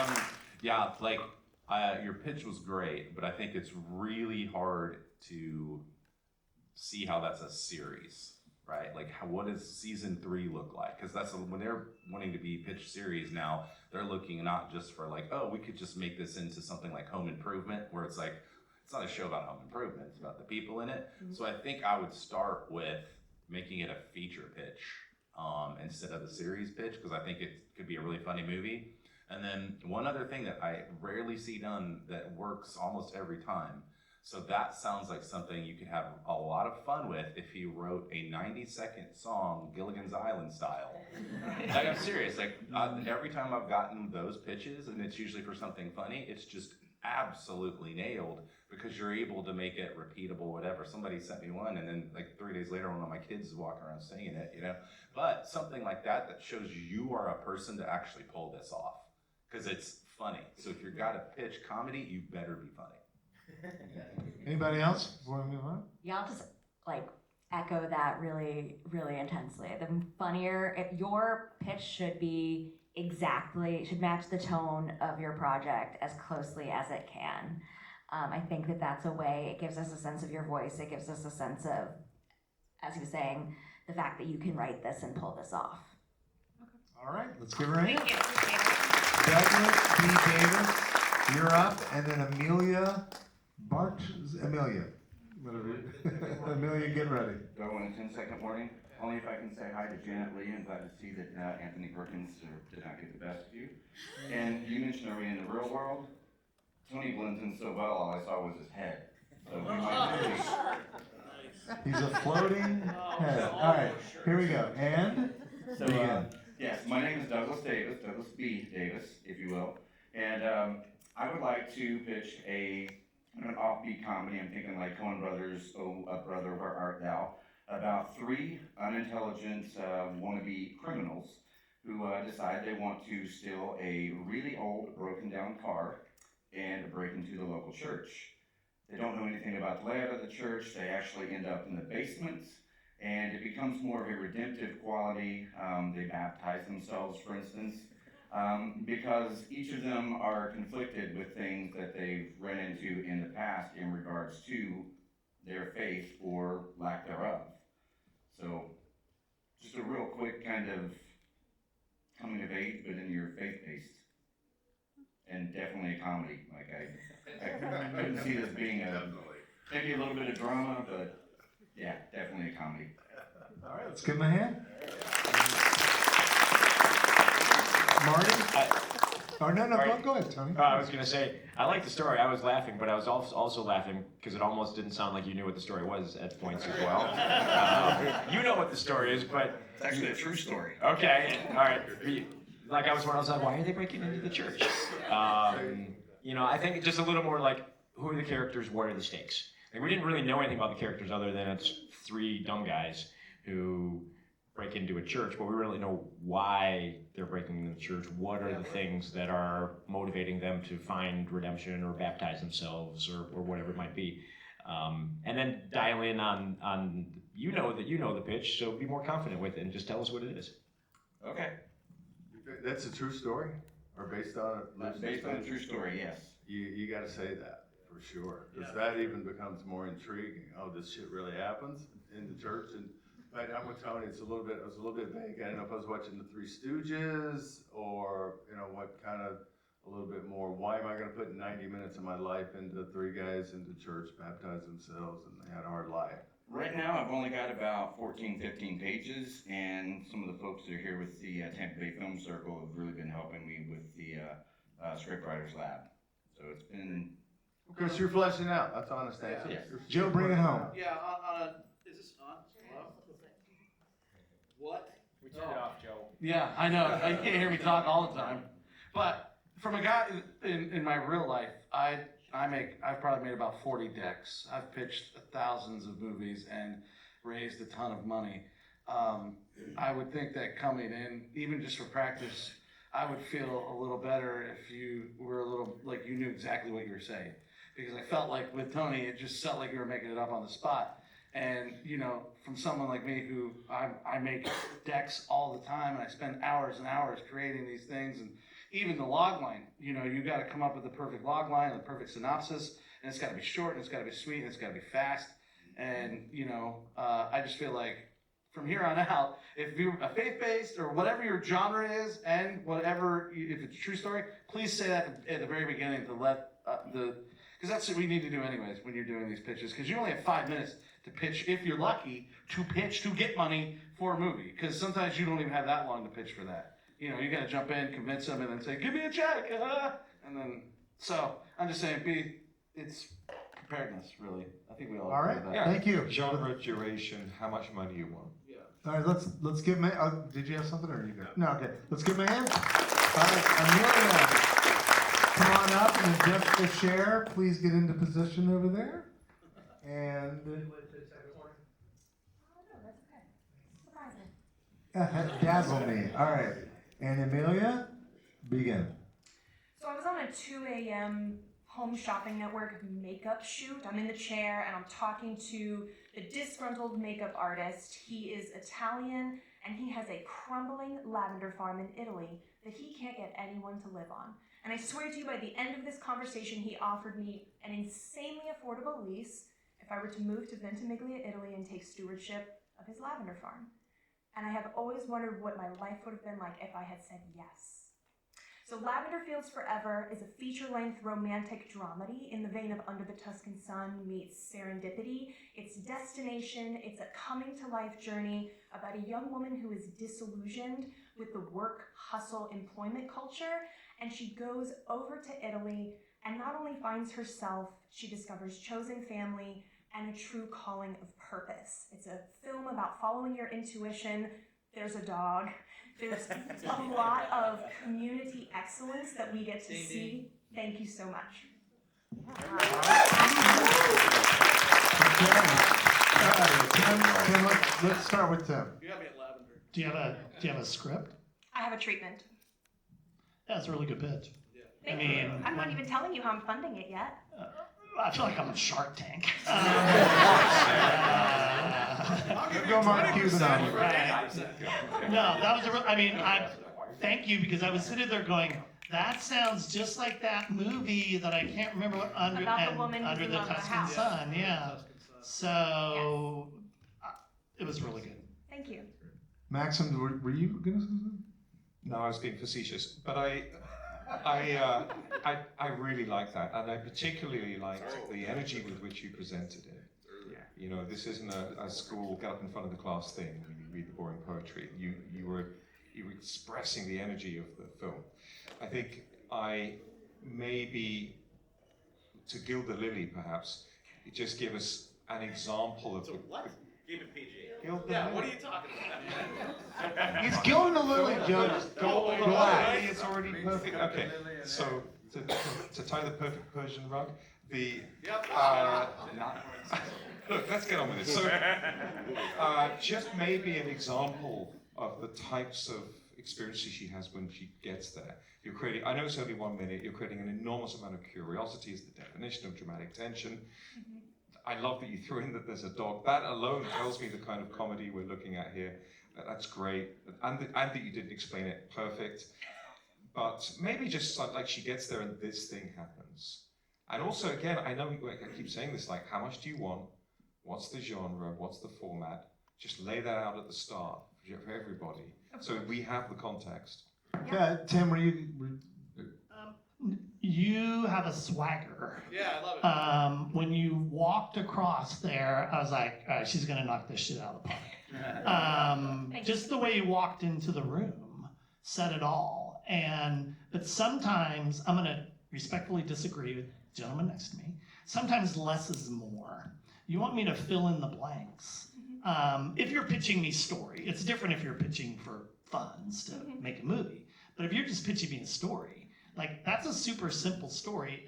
right, Yeah, your pitch was great, but I think it's really hard to see how that's a series. Right, like what does season 3 look like? Because that's when they're wanting to be pitched series now, they're looking not just for like, oh, we could just make this into something like Home Improvement, where it's like, it's not a show about home improvement, it's about the people in it. Mm-hmm. So I think I would start with making it a feature pitch. instead of the series pitch, because I think it could be a really funny movie. And then one other thing that I rarely see done that works almost every time. So that sounds like something you could have a lot of fun with if you wrote a 90-second song, Gilligan's Island style. Like, I'm serious. Like, every time I've gotten those pitches, and it's usually for something funny, it's just absolutely nailed because you're able to make it repeatable, whatever. Somebody sent me one, and then like 3 days later, one of my kids is walking around singing it, you know? But something like that that shows you are a person to actually pull this off because it's funny. So if you've got to pitch comedy, you better be funny. Anybody else before we move on? Yeah, I'll just like echo that really, really intensely. The funnier, if your pitch should match the tone of your project as closely as it can. I think that that's a way, it gives us a sense of your voice. It gives us a sense of, as he was saying, the fact that you can write this and pull this off. All right, let's give her a hand. Thank you. Douglas B. Davis, you're up, and then Amelia Bart, Amelia. Amelia, get ready. Go in a 10-second warning. Only if I can say hi to Janet Lee and glad to see that Anthony Perkins did not get the best of you. And you mentioned are we in the real world? Tony blends in so well, all I saw was his head. So we might be. He's a floating head. All right, here we go. And begin. Yes, my name is Douglas Davis, Douglas B. Davis, if you will. And I would like to pitch an offbeat comedy. I'm thinking like Coen Brothers, Oh, Brother, Where Art Thou? About three unintelligent wannabe criminals who decide they want to steal a really old, broken down car and break into the local church. They don't know anything about the layout of the church. They actually end up in the basement, and it becomes more of a redemptive quality. They baptize themselves, for instance, because each of them are conflicted with things that they've run into in the past in regards to their faith or lack thereof. So, just a real quick kind of coming of age, but in your faith-based. And definitely a comedy. Like I couldn't see this being maybe a little bit of drama, but yeah, definitely a comedy. All right, let's give him a hand. Marty? No, go ahead, Tony. I was going to say, I like the story. I was laughing, but I was also laughing because it almost didn't sound like you knew what the story was at points as well. You know what the story is, but... It's actually a true story. Okay, all right. Like I was like, why are they breaking into the church? I think just a little more like, who are the characters? What are the stakes? Like, we didn't really know anything about the characters other than it's three dumb guys who break into a church, but we really know why they're breaking into the church. What are the things that are motivating them to find redemption or baptize themselves or whatever it might be? And then dial in on you know the pitch, so be more confident with it and just tell us what it is. Okay. That's a true story, or based on a true story, yes. You got to say that for sure, because that even becomes more intriguing. Oh, this shit really happens in the church, and I'm with Tony. It was a little bit vague. I don't know if I was watching the Three Stooges or what kind of a little bit more. Why am I going to put 90 minutes of my life into three guys into church, baptize themselves, and they had a hard life? Right now, I've only got about 14, 15 pages, and some of the folks that are here with the Tampa Bay Film Circle have really been helping me with the Scriptwriters Lab. So it's been... Because you're fleshing out. That's honest answer. Yes. Joe, bring it home. Yeah, is this on? Hello? What? We turned it off, Joe. Yeah, I know. You can't hear me talk all the time. But from a guy in my real life, I've probably made about 40 decks. I've pitched thousands of movies and raised a ton of money. I would think that coming in, even just for practice, I would feel a little better if you were a little, like you knew exactly what you were saying. Because I felt like with Tony, it just felt like you were making it up on the spot. And, from someone like me who I make decks all the time and I spend hours and hours creating these things, and even the log line, you got to come up with the perfect log line and the perfect synopsis, and it's got to be short, and it's got to be sweet, and it's got to be fast. And, I just feel like from here on out, if you're a faith-based or whatever your genre is, and whatever, if it's a true story, please say that at the very beginning to let because Because that's what we need to do anyways when you're doing these pitches. Because you only have 5 minutes to pitch, if you're lucky, to pitch to get money for a movie. Because sometimes you don't even have that long to pitch for that. You know, you got to jump in, convince them, and then say, "Give me a check," and then. So I'm just saying, it's preparedness, really. I think we all. All agree right, with that. thank you. Genre, duration, how much money you want. All right, let's give did you have something or are you good? No, okay. Let's give him a hand. All right, Amelia, come on up, and Jessica Scher, please get into position over there. And dazzle me. All right, and Amelia, begin. So I was on a 2 a.m. Home Shopping Network makeup shoot. I'm in the chair and I'm talking to the disgruntled makeup artist. He is Italian and he has a crumbling lavender farm in Italy that he can't get anyone to live on. And I swear to you, by the end of this conversation, he offered me an insanely affordable lease if I were to move to Ventimiglia, Italy and take stewardship of his lavender farm. And I have always wondered what my life would have been like if I had said yes. So Lavender Fields Forever is a feature-length romantic dramedy in the vein of Under the Tuscan Sun meets Serendipity. It's destination, it's a coming-to-life journey about a young woman who is disillusioned with the work, hustle, employment culture, and she goes over to Italy and not only finds herself, she discovers chosen family and a true calling of purpose. It's a film about following your intuition. There's a dog. There's a lot of community excellence that we get to see. Thank you so much. Tim, let's start with Tim. Do you have a script? I have a treatment. That's a really good pitch. Thank you. I'm not even telling you how I'm funding it yet. I feel like I'm on Shark Tank. Go Mark Cuban on you. No, that was thank you, because I was sitting there going, that sounds just like that movie that I can't remember what Under the Tuscan Sun. Yeah. So it was really good. Thank you. Maxim, were you gonna say something? No, I was being facetious, but I really like that, and I particularly liked the energy with which you presented it. You know, this isn't a school get up in front of the class thing when you read the boring poetry. You were expressing the energy of the film. I think maybe to gild the lily, perhaps, just give us an example of what? Keep it PG. Gild the Yeah, lily. what are you talking about? He's gilding the lily, Joe. Gold the Relax. lily is already perfect. Okay, so to tie the perfect Persian rug, look, let's get on with it. So, just maybe an example of the types of experiences she has when she gets there. You're creating, I know it's only 1 minute, you're creating an enormous amount of curiosity is the definition of dramatic tension. I love that you threw in that there's a dog. That alone tells me the kind of comedy we're looking at here. That's great. And that you didn't explain it perfect. But maybe just like she gets there and this thing happens. And also, again, I know I keep saying this, like, how much do you want? What's the genre? What's the format? Just lay that out at the start for everybody. So we have the context. Yeah, Tim, were you? You have a swagger. Yeah, I love it. When you walked across there, I was like, all right, she's gonna knock this shit out of the park. Just the way you walked into the room said it all. But sometimes I'm gonna respectfully disagree with the gentleman next to me. Sometimes less is more. You want me to fill in the blanks. If you're pitching me story, it's different if you're pitching for funds to make a movie. But if you're just pitching me a story, like that's a super simple story.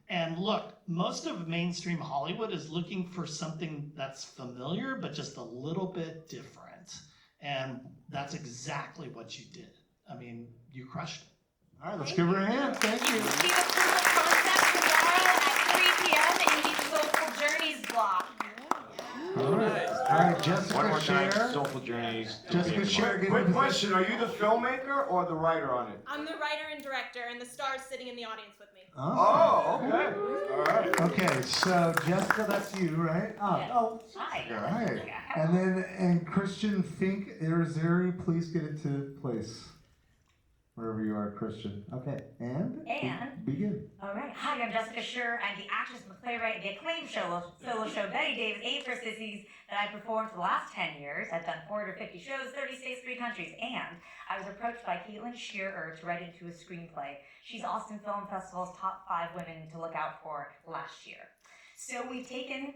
And look, most of mainstream Hollywood is looking for something that's familiar, but just a little bit different. And that's exactly what you did. I mean, you crushed it. All right, let's give her a hand. Thank you. See the proof of concept tomorrow at 3 p.m. in the Soulful Journeys block. All right, Jessica One more time, Scher. Soulful Journeys. Jessica Scher, get Quick into question, are you the filmmaker or the writer on it? I'm the writer and director, and the star's sitting in the audience with me. Oh, okay. All right. Okay, so Jessica, that's you, right? Oh, Hi. all right. And Christian Fink Irizarry, please get into place. Wherever you are, Christian. Okay, and begin. All right. Hi, I'm Jessica Schur. I'm the actress and the playwright of the acclaimed solo show Betty Davis, A for Sissies, that I've performed for the last 10 years. I've done 450 shows, 30 states, 3 countries, and I was approached by Caitlin Shearer to write into a screenplay. She's Austin Film Festival's top 5 women to look out for last year. So we've taken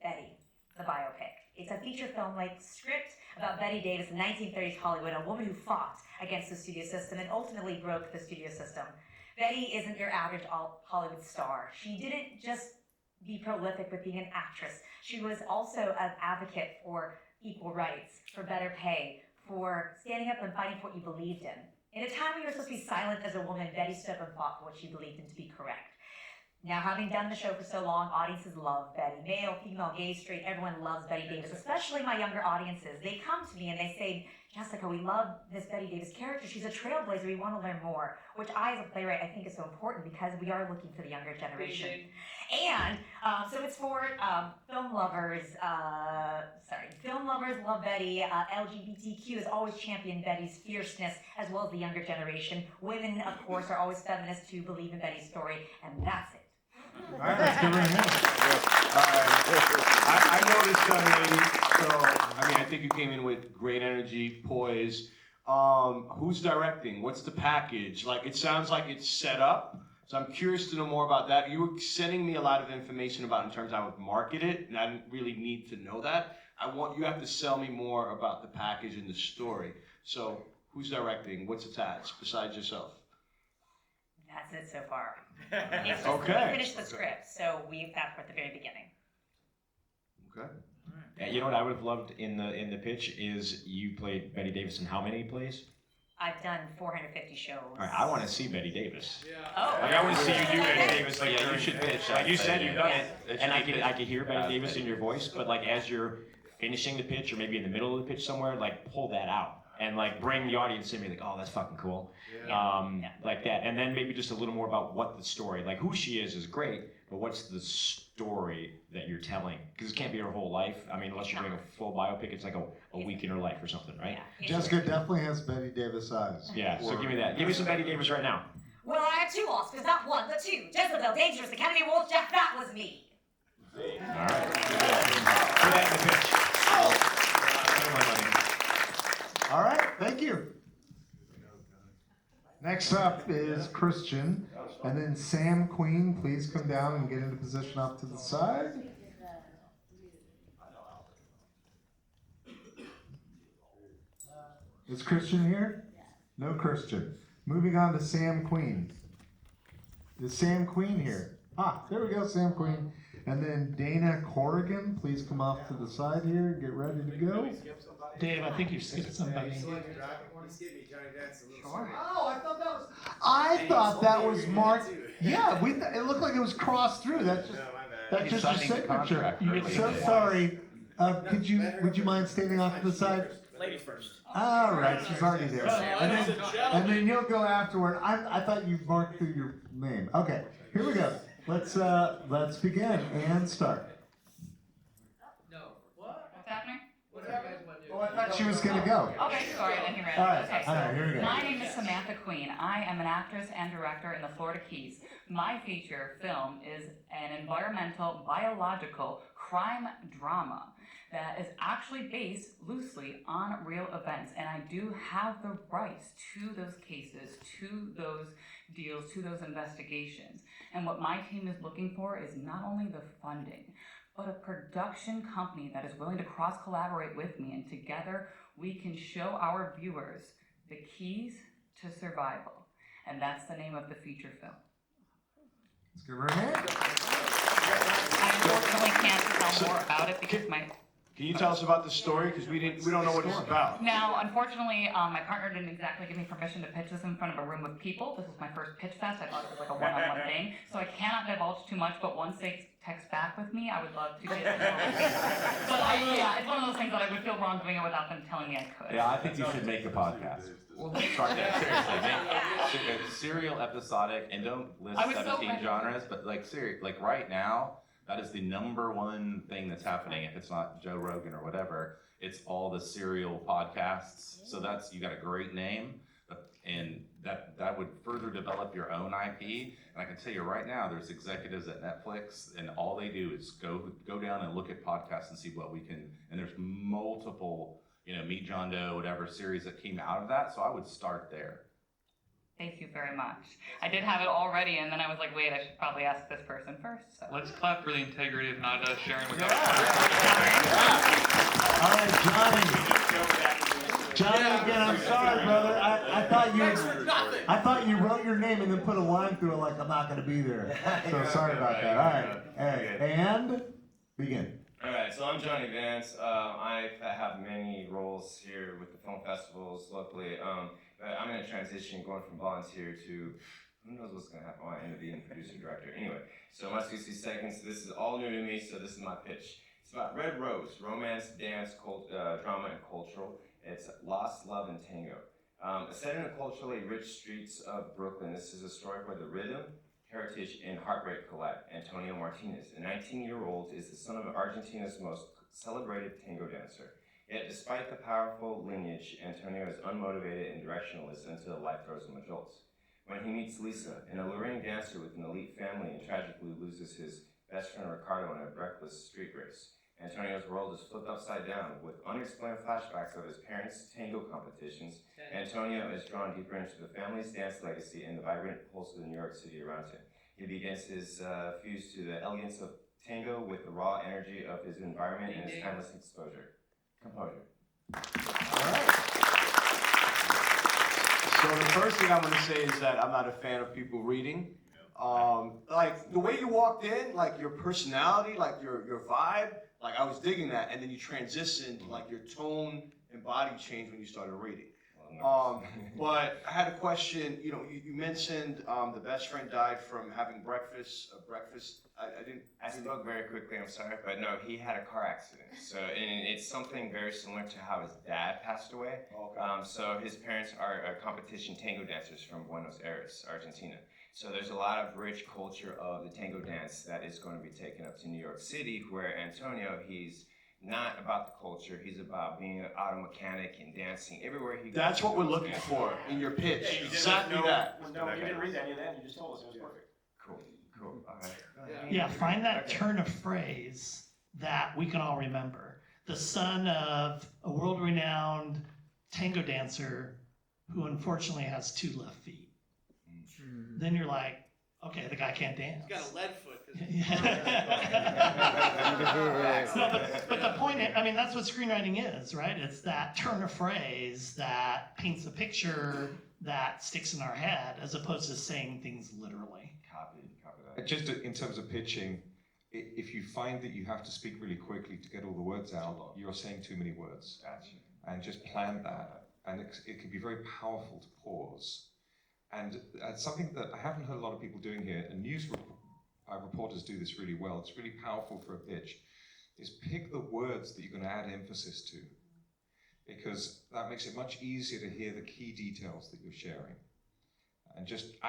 Betty, the biopic. It's a feature film-like script about Betty Davis in 1930s Hollywood, a woman who fought against the studio system and ultimately broke the studio system. Betty isn't your average Hollywood star. She didn't just be prolific with being an actress. She was also an advocate for equal rights, for better pay, for standing up and fighting for what you believed in. In a time when you were supposed to be silent as a woman, Betty stood up and fought for what she believed in to be correct. Now, having done the show for so long, audiences love Betty. Male, female, gay, straight, everyone loves Betty Davis, especially my younger audiences. They come to me and they say, Jessica, we love this Betty Davis character. She's a trailblazer. We want to learn more, which I, as a playwright, I think is so important because we are looking for the younger generation. And so it's for film lovers. Film lovers love Betty. LGBTQ has always championed Betty's fierceness, as well as the younger generation. Women, of course, are always feminists who believe in Betty's story, and that's it. All right, let's give her a hand. I noticed, young lady, so, I mean, I think you came in with great energy, poise. Who's directing? What's the package? Like, it sounds like it's set up, so I'm curious to know more about that. You were sending me a lot of information about in terms of how I would market it, and I didn't really need to know that. You have to sell me more about the package and the story. So, who's directing? What's attached besides yourself? That's it so far. It's just Okay. We finished the script, so that's at the very beginning. Okay. Yeah, you know what I would have loved in the pitch is you played Betty Davis in how many plays? I've done 450 shows. All right, I want to see Betty Davis. Oh. Like, I want to see you do Betty Davis. Like, Yeah, you should pitch. Like you said, you've done Yeah. it, and I could hear Betty Davis in your voice. But like as you're finishing the pitch, or maybe in the middle of the pitch somewhere, like pull that out and like bring the audience in. Be like, oh, that's fucking cool. Like that, and then maybe just a little more about what the story, like who she is great, but what's the story that you're telling? Because it can't be her whole life. I mean, unless you're doing a full biopic, it's like a week in her life or something, right? Jessica definitely has Betty Davis eyes. Yeah, so give me that. Give me some Betty Davis right now. Well, I had 2 Oscars, not 1, but 2. Jezebel, Dangerous, Academy Awards, Jack, that was me. All right. Put that in the pitch. All right, thank you. Next up is Christian, and then Sam Queen. Please come down and get into position off to the side. Is Christian here? No Christian. Moving on to Sam Queen. Is Sam Queen here? Ah, there we go, Sam Queen. And then Dana Corrigan, please come off to the side here. Get ready to go. Dave, I think you skipped somebody. Oh, I thought that was marked. Yeah, it looked like it was crossed through. That's just your signature. So sorry. Would you mind standing off to the side? Ladies first. All right, she's already there. And then you'll go afterward. I thought you marked through your name. Okay, here we go. Let's begin and start. No. What? What's happening? What are you guys want to do? Oh, I thought she was gonna go. Okay, sorry, I didn't hear it. All right, Okay, all right, here we go. My name is Samantha Queen. I am an actress and director in the Florida Keys. My feature film is an environmental, biological crime drama that is actually based loosely on real events, and I do have the rights to those cases, to those deals, to those investigations. And what my team is looking for is not only the funding, but a production company that is willing to cross-collaborate with me, and together we can show our viewers the keys to survival. And that's the name of the feature film. Let's give her a hand. I unfortunately can't tell more about it because Can you tell us about the story? Because we don't know what it's about. Now, unfortunately, my partner didn't exactly give me permission to pitch this in front of a room of people. This was my first PitchFest. I thought it was like a one-on-one thing. So I cannot divulge too much, but once they text back with me, I would love to get it. But yeah, it's one of those things that I would feel wrong doing it without them telling me I could. Yeah, I think you should make a podcast. Well, Try that, seriously. Make serial, episodic, and don't list I was so 17 ready. genres, but like right now, that is the #1 thing that's happening. If it's not Joe Rogan or whatever, it's all the serial podcasts. So you got a great name. And that would further develop your own IP. And I can tell you right now, there's executives at Netflix, and all they do is go down and look at podcasts and see what we can. And there's multiple, Meet John Doe, whatever series that came out of that. So I would start there. Thank you very much. I did have it already, and then I was like, wait, I should probably ask this person first. So. Let's clap for the integrity of not sharing with us. All right, Johnny, again, I'm sorry, brother. I thought you wrote your name and then put a line through it like I'm not going to be there. So sorry about that. All right, hey, and begin. All right, so I'm Johnny Vance. I have many roles here with the film festivals locally. But I'm in a transition going from volunteer to who knows what's going to happen. I end up being producer director. Anyway, so my 60 seconds. This is all new to me, so this is my pitch. It's about Red Rose, romance, dance, drama, and cultural. It's lost love and tango. Set in the culturally rich streets of Brooklyn, this is a story where the rhythm, heritage, and heartbreak collide. Antonio Martinez, a 19-year-old, is the son of Argentina's most celebrated tango dancer. Yet, despite the powerful lineage, Antonio is unmotivated and directionless until life throws him a jolt. When he meets Lisa, an alluring dancer with an elite family, and tragically loses his best friend Ricardo in a breathless street race, Antonio's world is flipped upside down. With unexplained flashbacks of his parents' tango competitions, Antonio is drawn deeper into the family's dance legacy and the vibrant pulse of the New York City around him. He begins his fuse to the elegance of tango with the raw energy of his environment and his timeless exposure. Composure. All right. So the first thing I'm going to say is that I'm not a fan of people reading. Like the way you walked in, like your personality, like your vibe, like I was digging that, and then you transitioned, like your tone and body changed when you started reading. But I had a question. You mentioned the best friend died from having breakfast. I spoke very quickly. I'm sorry, but no, he had a car accident. So and it's something very similar to how his dad passed away. Okay. So his parents are competition tango dancers from Buenos Aires, Argentina. So there's a lot of rich culture of the tango dance that is going to be taken up to New York City, where Antonio, he's not about the culture, he's about being an auto mechanic and dancing everywhere he goes. That's what we're looking for in your pitch. Yeah, exactly that. No, you didn't read any of that, you just told us, it was perfect. Cool, all right. Yeah, find that turn of phrase that we can all remember. The son of a world-renowned tango dancer who unfortunately has 2 left feet. Then you're like, okay, the guy can't dance. He's got a lead foot. No, but the point is, I mean, that's what screenwriting is, right? It's that turn of phrase that paints a picture that sticks in our head as opposed to saying things literally. Copy that. Just in terms of pitching, if you find that you have to speak really quickly to get all the words out, you're saying too many words. Gotcha. And just plan that. And it can be very powerful to pause. And something that I haven't heard a lot of people doing here, and news reporters do this really well, it's really powerful for a pitch, is pick the words that you're going to add emphasis to. Because that makes it much easier to hear the key details that you're sharing. And just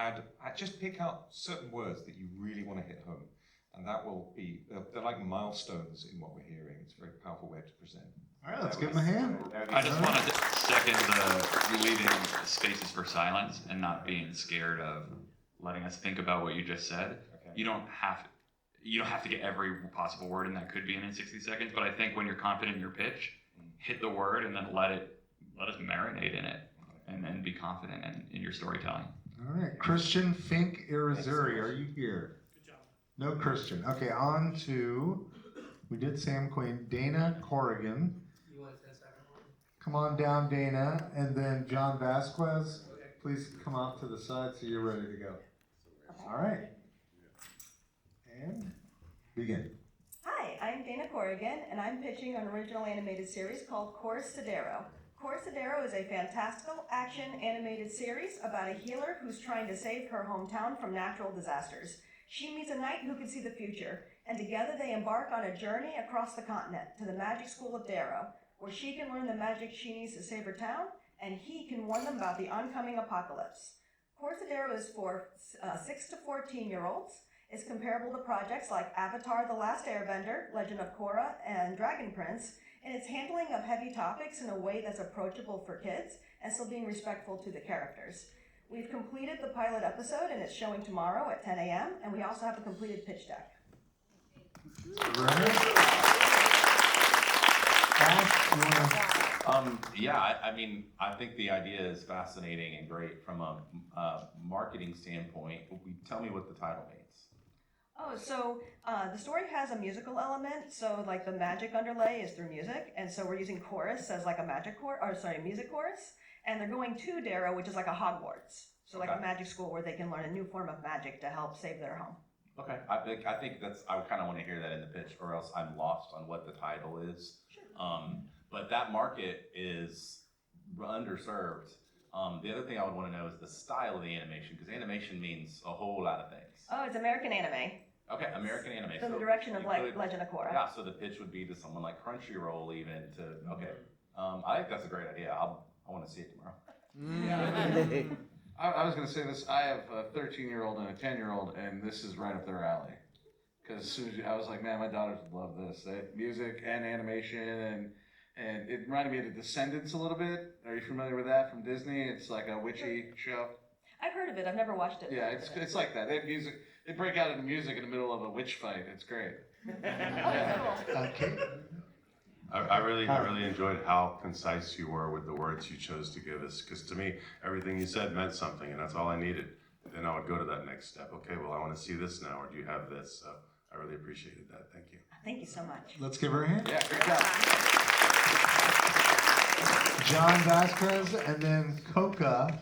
pick out certain words that you really want to hit home. And that will be, they're like milestones in what we're hearing. It's a very powerful way to present. All right, let's give him a hand. I just want to second the leaving spaces for silence and not being scared of letting us think about what you just said. Okay. You don't have to get every possible word in that could be in 60 seconds, but I think when you're confident in your pitch, hit the word and then let us marinate in it and then be confident in your storytelling. All right, Christian Fink Irizarry, are you here? Good job. No Christian. Okay, on to, we did Sam Queen, Dana Corrigan. You want to test everyone? Come on down, Dana, and then John Vasquez. Please come off to the side so you're ready to go. All right. And begin. Hi, I'm Dana Corrigan, and I'm pitching an original animated series called Corsadero. Corsadero is a fantastical action animated series about a healer who's trying to save her hometown from natural disasters. She meets a knight who can see the future, and together they embark on a journey across the continent to the magic school of Darrow, where she can learn the magic she needs to save her town, and he can warn them about the oncoming apocalypse. Corsadero is for 6 to 14-year-olds. It's comparable to projects like Avatar: The Last Airbender, Legend of Korra, and Dragon Prince, in its handling of heavy topics in a way that's approachable for kids, and still being respectful to the characters. We've completed the pilot episode and it's showing tomorrow at 10 a.m. and we also have a completed pitch deck. Yeah, I mean, I think the idea is fascinating and great from a marketing standpoint. Tell me what the title means. Oh, so the story has a musical element, so like the magic underlay is through music, and so we're using chorus as like a music chorus, and they're going to Darrow, which is like a Hogwarts, so like a magic school where they can learn a new form of magic to help save their home. Okay, I think that's, I kind of want to hear that in the pitch, or else I'm lost on what the title is. Sure. But that market is underserved. The other thing I would want to know is the style of the animation, because animation means a whole lot of things. Oh, it's American anime. Okay, American anime. From the direction of like Legend of Korra. Yeah, so the pitch would be to someone like Crunchyroll even to, okay. I think that's a great idea. I want to see it tomorrow. I was going to say this. I have a 13-year-old and a 10-year-old, and this is right up their alley. Because as soon as I was like, man, my daughters would love this. Music and animation, and it reminded me of The Descendants a little bit. Are you familiar with that from Disney? It's like a witchy show. I've heard of it. I've never watched it. Yeah, it's like that. They have music. They break out into music in the middle of a witch fight. It's great. Okay. I really enjoyed how concise you were with the words you chose to give us, because to me, everything you said meant something, and that's all I needed. Then I would go to that next step. Okay, well, I want to see this now, or do you have this? So I really appreciated that. Thank you. Thank you so much. Let's give her a hand. Yeah, great job. John Vasquez, and then Coca.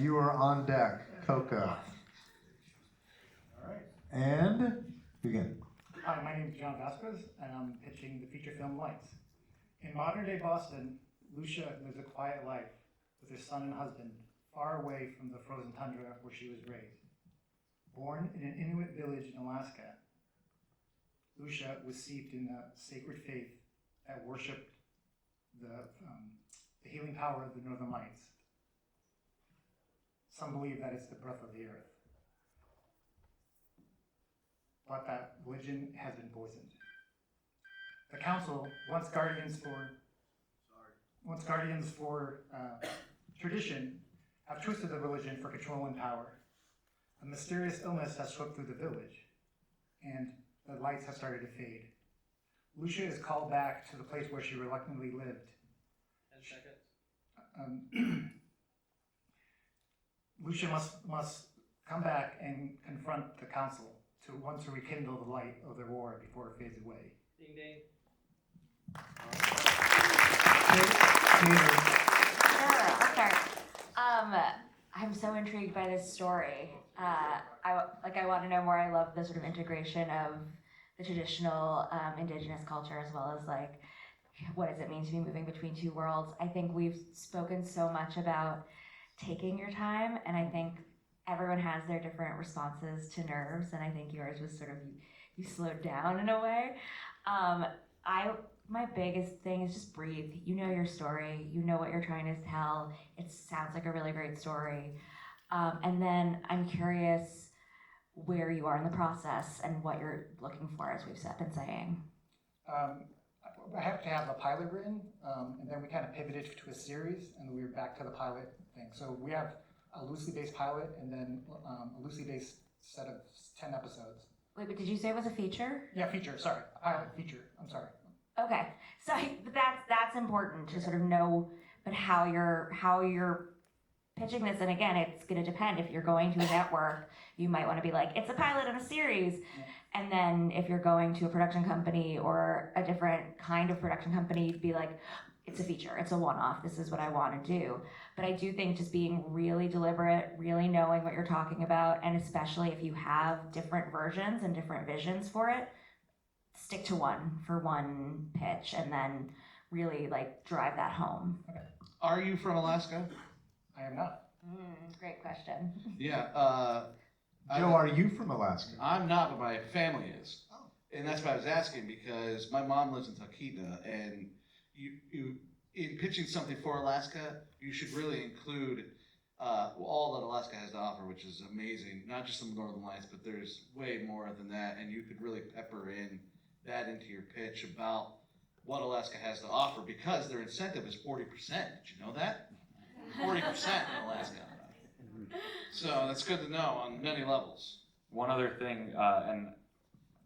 You are on deck, Coca. All right, and begin. Hi, my name is John Vasquez, and I'm pitching the feature film Lights. In modern-day Boston, Lucia lives a quiet life with her son and husband, far away from the frozen tundra where she was raised. Born in an Inuit village in Alaska, Lucia was steeped in a sacred faith that worshipped the healing power of the Northern Lights. Some believe that it's the breath of the earth, but that religion has been poisoned. The council, once guardians for tradition, have twisted the religion for control and power. A mysterious illness has swept through the village, and the lights have started to fade. Lucia is called back to the place where she reluctantly lived. 10 seconds. Lucia must come back and confront the council to want to rekindle the light of their war before it fades away. Ding ding. Sure, okay. I'm so intrigued by this story. I want to know more. I love the sort of integration of the traditional indigenous culture as well as like what does it mean to be moving between two worlds. I think we've spoken so much about taking your time, and I think everyone has their different responses to nerves, and I think yours was sort of you slowed down in a way. My biggest thing is just breathe. You know your story. You know what you're trying to tell. It sounds like a really great story. And then I'm curious where you are in the process and what you're looking for, as we've been saying. I have to have a pilot written, and then we kind of pivoted to a series, and we were back to the pilot thing. So we have a loosely based pilot, and then a loosely based set of 10 episodes. Wait, but did you say it was a feature? Yeah, feature. Sorry, pilot feature. I'm sorry. Okay, so but that's important to sort of know, but how you're pitching this, and again, it's going to depend. If you're going to a network, you might want to be like, it's a pilot of a series, and then if you're going to a production company or a different kind of production company, you'd be like, it's a feature, it's a one-off. This is what I want to do. But I do think just being really deliberate, really knowing what you're talking about, and especially if you have different versions and different visions for it. Stick to one for one pitch and then really like drive that home. Okay. Are you from Alaska? I am not. Great question. Yeah. Joe, are you from Alaska? I'm not, but my family is. Oh. And that's why I was asking, because my mom lives in Talkeetna, and you in pitching something for Alaska, you should really include all that Alaska has to offer, which is amazing. Not just the Northern Lights, but there's way more than that, and you could really pepper in that into your pitch about what Alaska has to offer because their incentive is 40%. Did you know that? 40% in Alaska. So that's good to know on many levels. One other thing, and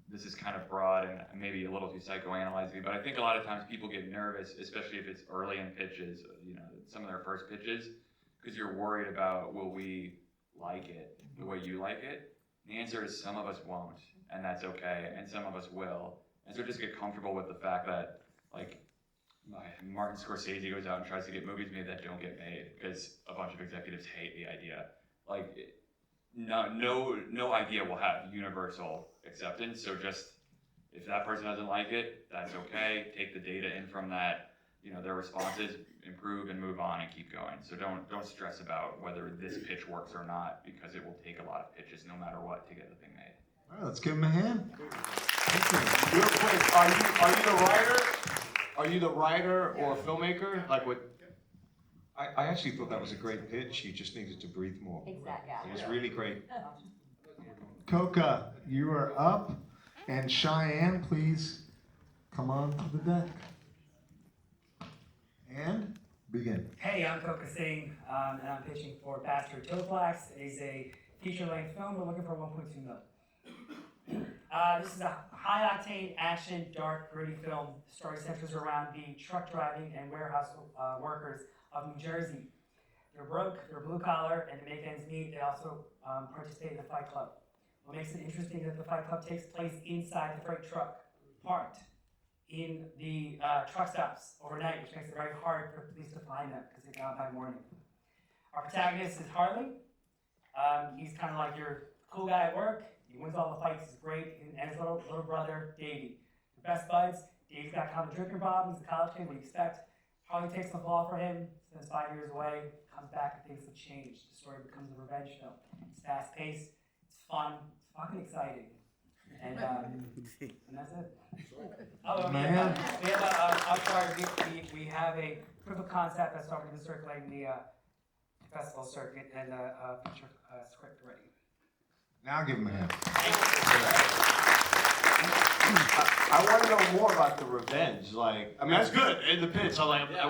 this is kind of broad and maybe a little too psychoanalyzing, but I think a lot of times people get nervous, especially if it's early in pitches, you know, some of their first pitches, because you're worried about, will we like it the way you like it? And the answer is some of us won't, and that's okay, and some of us will. And so just get comfortable with the fact that, like, Martin Scorsese goes out and tries to get movies made that don't get made because a bunch of executives hate the idea. Like, no idea will have universal acceptance. So just, if that person doesn't like it, that's okay. Take the data in from that, you know, their responses, improve and move on and keep going. So don't stress about whether this pitch works or not, because it will take a lot of pitches no matter what to get the thing made. All right, let's give him a hand. Real quick, are you the writer? Are you the writer or filmmaker? Like what? I actually thought that was a great pitch. You just needed to breathe more. Exactly. It was really great. Coca, you are up. And Cheyenne, please come on to the deck. And begin. Hey, I'm Coca Singh, and I'm pitching for Bastard Toplax. It is a feature-length film. We're looking for 1.2 million. This is a high-octane, action, dark, gritty film. The story centers around the truck driving and warehouse workers of New Jersey. They're broke, they're blue-collar, and to make ends meet, they also participate in the Fight Club. What makes it interesting is that the Fight Club takes place inside the freight truck, parked in the truck stops overnight, which makes it very hard for police to find them because they're gone by morning. Our protagonist is Harley. He's kind of like your cool guy at work. He wins all the fights, he's great, and his little brother, Davey. They're best buds. Davy's got kind of a drinking problem, he's a college kid, what do you expect? Harley takes the fall for him, spends 5 years away, comes back and things have changed. The story becomes a revenge film. It's fast-paced, it's fun, it's fucking exciting. And that's it. Oh, we have a proof of concept that's already been circulating the festival circuit and a feature script ready. Now give him a hand. I want to know more about the revenge. Like, I mean, that's good in the pitch. I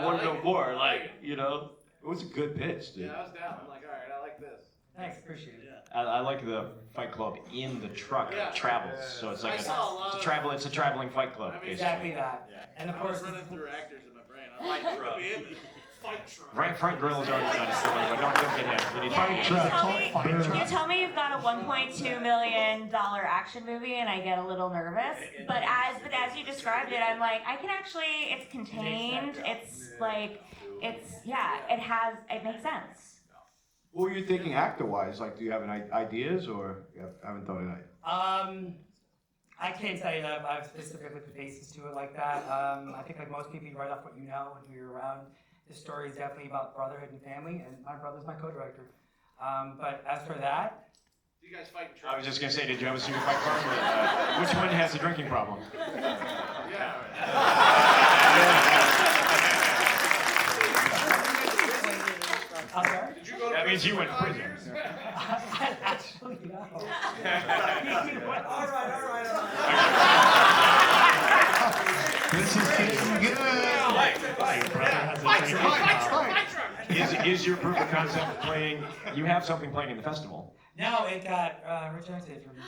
want to know more. Like, you know, it was a good pitch, dude. Yeah, I was down. I'm like, all right, I like this. Thanks, appreciate it. I like the Fight Club in the truck travels, so it's like it's a traveling Fight Club. I mean, exactly that. Yeah. And of I course, was running through actors in my brain. I'm like, truck. Fight truck. Frank Grillo's already done it, so don't get him. We need Fight Truck. You tell me you've got a $1.2 million action movie, and I get a little nervous. But as you described it, I'm like, I can actually. It's contained. It's like, it makes sense. What were you thinking actor-wise? Like, do you have any ideas, or you haven't thought of it? I can't tell you that I've specifically put faces to it like that. I think like most people, you write off what you know and who you're around. This story is definitely about brotherhood and family, and my brother's my co-director. But as for that, Do you guys fight in trucks? I was just gonna say, did you have a secret Fight Club? Which one has a drinking problem? Yeah. I'm sorry? Did you go to That means you went to prison. Actually, no. All right. This is getting good. Is your proof of concept playing? You have something playing in the festival. No, it got rejected from the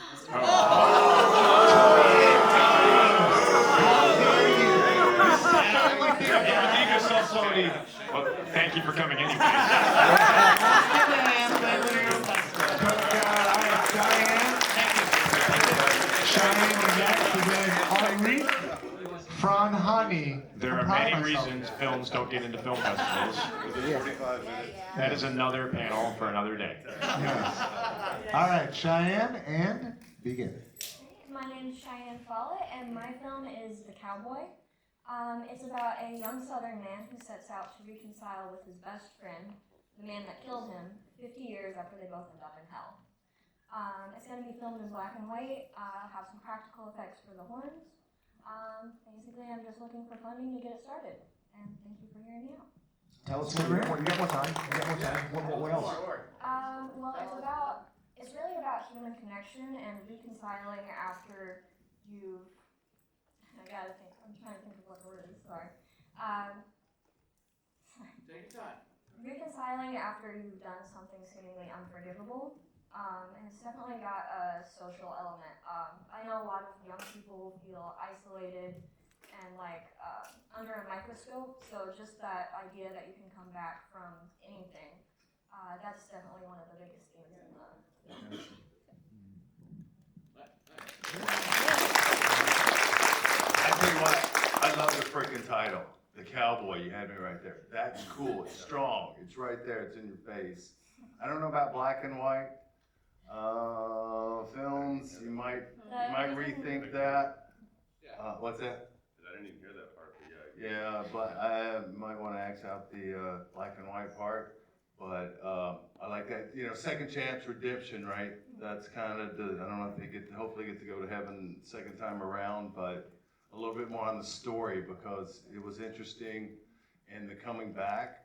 Well, thank you for coming anyway. Franhani. There are many reasons films don't get into film festivals. That is another panel for another day. Yes. All right, Cheyenne, and begin. My name is Cheyenne Follett, and my film is The Cowboy. It's about a young Southern man who sets out to reconcile with his best friend, the man that killed him, 50 years after they both end up in hell. It's going to be filmed in black and white. I'll have some practical effects for the horns. Basically, I'm just looking for funding to get it started. And thank you for hearing me out. Tell us more. You got more time. What else? Well, it's really about human connection and reconciling after you've, I gotta think, I'm I'm trying to think of what the word is, sorry. Take your time. Reconciling after you've done something seemingly unforgivable. And it's definitely got a social element. I know a lot of young people feel isolated and like under a microscope, so just that idea that you can come back from anything, that's definitely one of the biggest themes in the I tell you what, I love the freaking title. The Cowboy, you had me right there. That's cool, it's strong, it's right there, it's in your face. I don't know about black and white films, you might rethink that. What's that? I didn't even hear that part, but Yeah, but I might want to X out the black and white part. But I like that, second chance redemption, right? That's kind of I don't know if they hopefully get to go to heaven second time around, but a little bit more on the story because it was interesting and the coming back,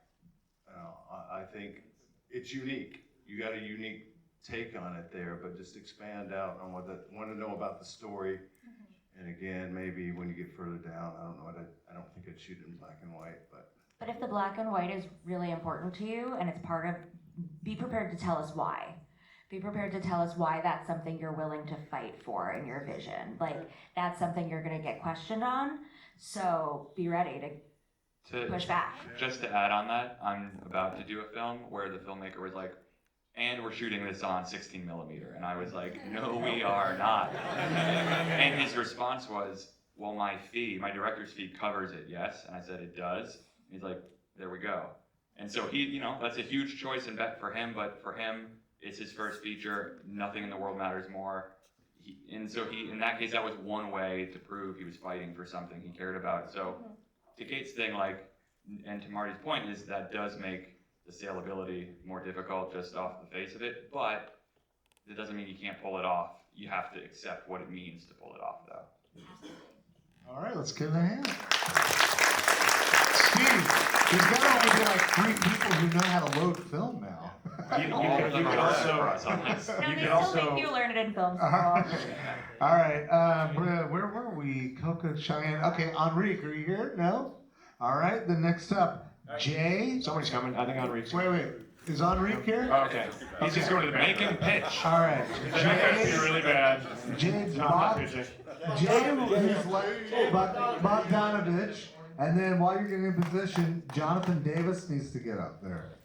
I think it's unique. You got a unique take on it there, but just expand out on want to know about the story. And again, maybe when you get further down, I don't think I'd shoot it in black and white, but. But if the black and white is really important to you and it's part of, be prepared to tell us why. Be prepared to tell us why that's something you're willing to fight for in your vision. Like, that's something you're gonna get questioned on, so be ready to push back. Just to add on that, I'm about to do a film where the filmmaker was like, and we're shooting this on 16 millimeter. And I was like, no, we are not. And his response was, well, my director's fee covers it, yes? And I said, it does. He's like, there we go. And so he, that's a huge choice and bet for him, but for him, it's his first feature. Nothing in the world matters more. In that case, that was one way to prove he was fighting for something he cared about. So to Kate's thing, and to Marty's point, is that does make the saleability more difficult just off the face of it, but it doesn't mean you can't pull it off. You have to accept what it means to pull it off, though. All right, let's give it a hand. Steve, there's got to only be like 3 people who know how to load film now. You can also make you learn it in film school. All right, where were we? Coco, Cheyenne. Okay, Enrique, are you here? No? All right, then next up, Jay. Somebody's coming. I think Enrique's Wait. Is Enrique here? Oh, okay. He's just going to the Make him pitch. All right. Jay. Really bad. Jay is Bogdanovich. And then while you're getting in position, Jonathan Davis needs to get up there.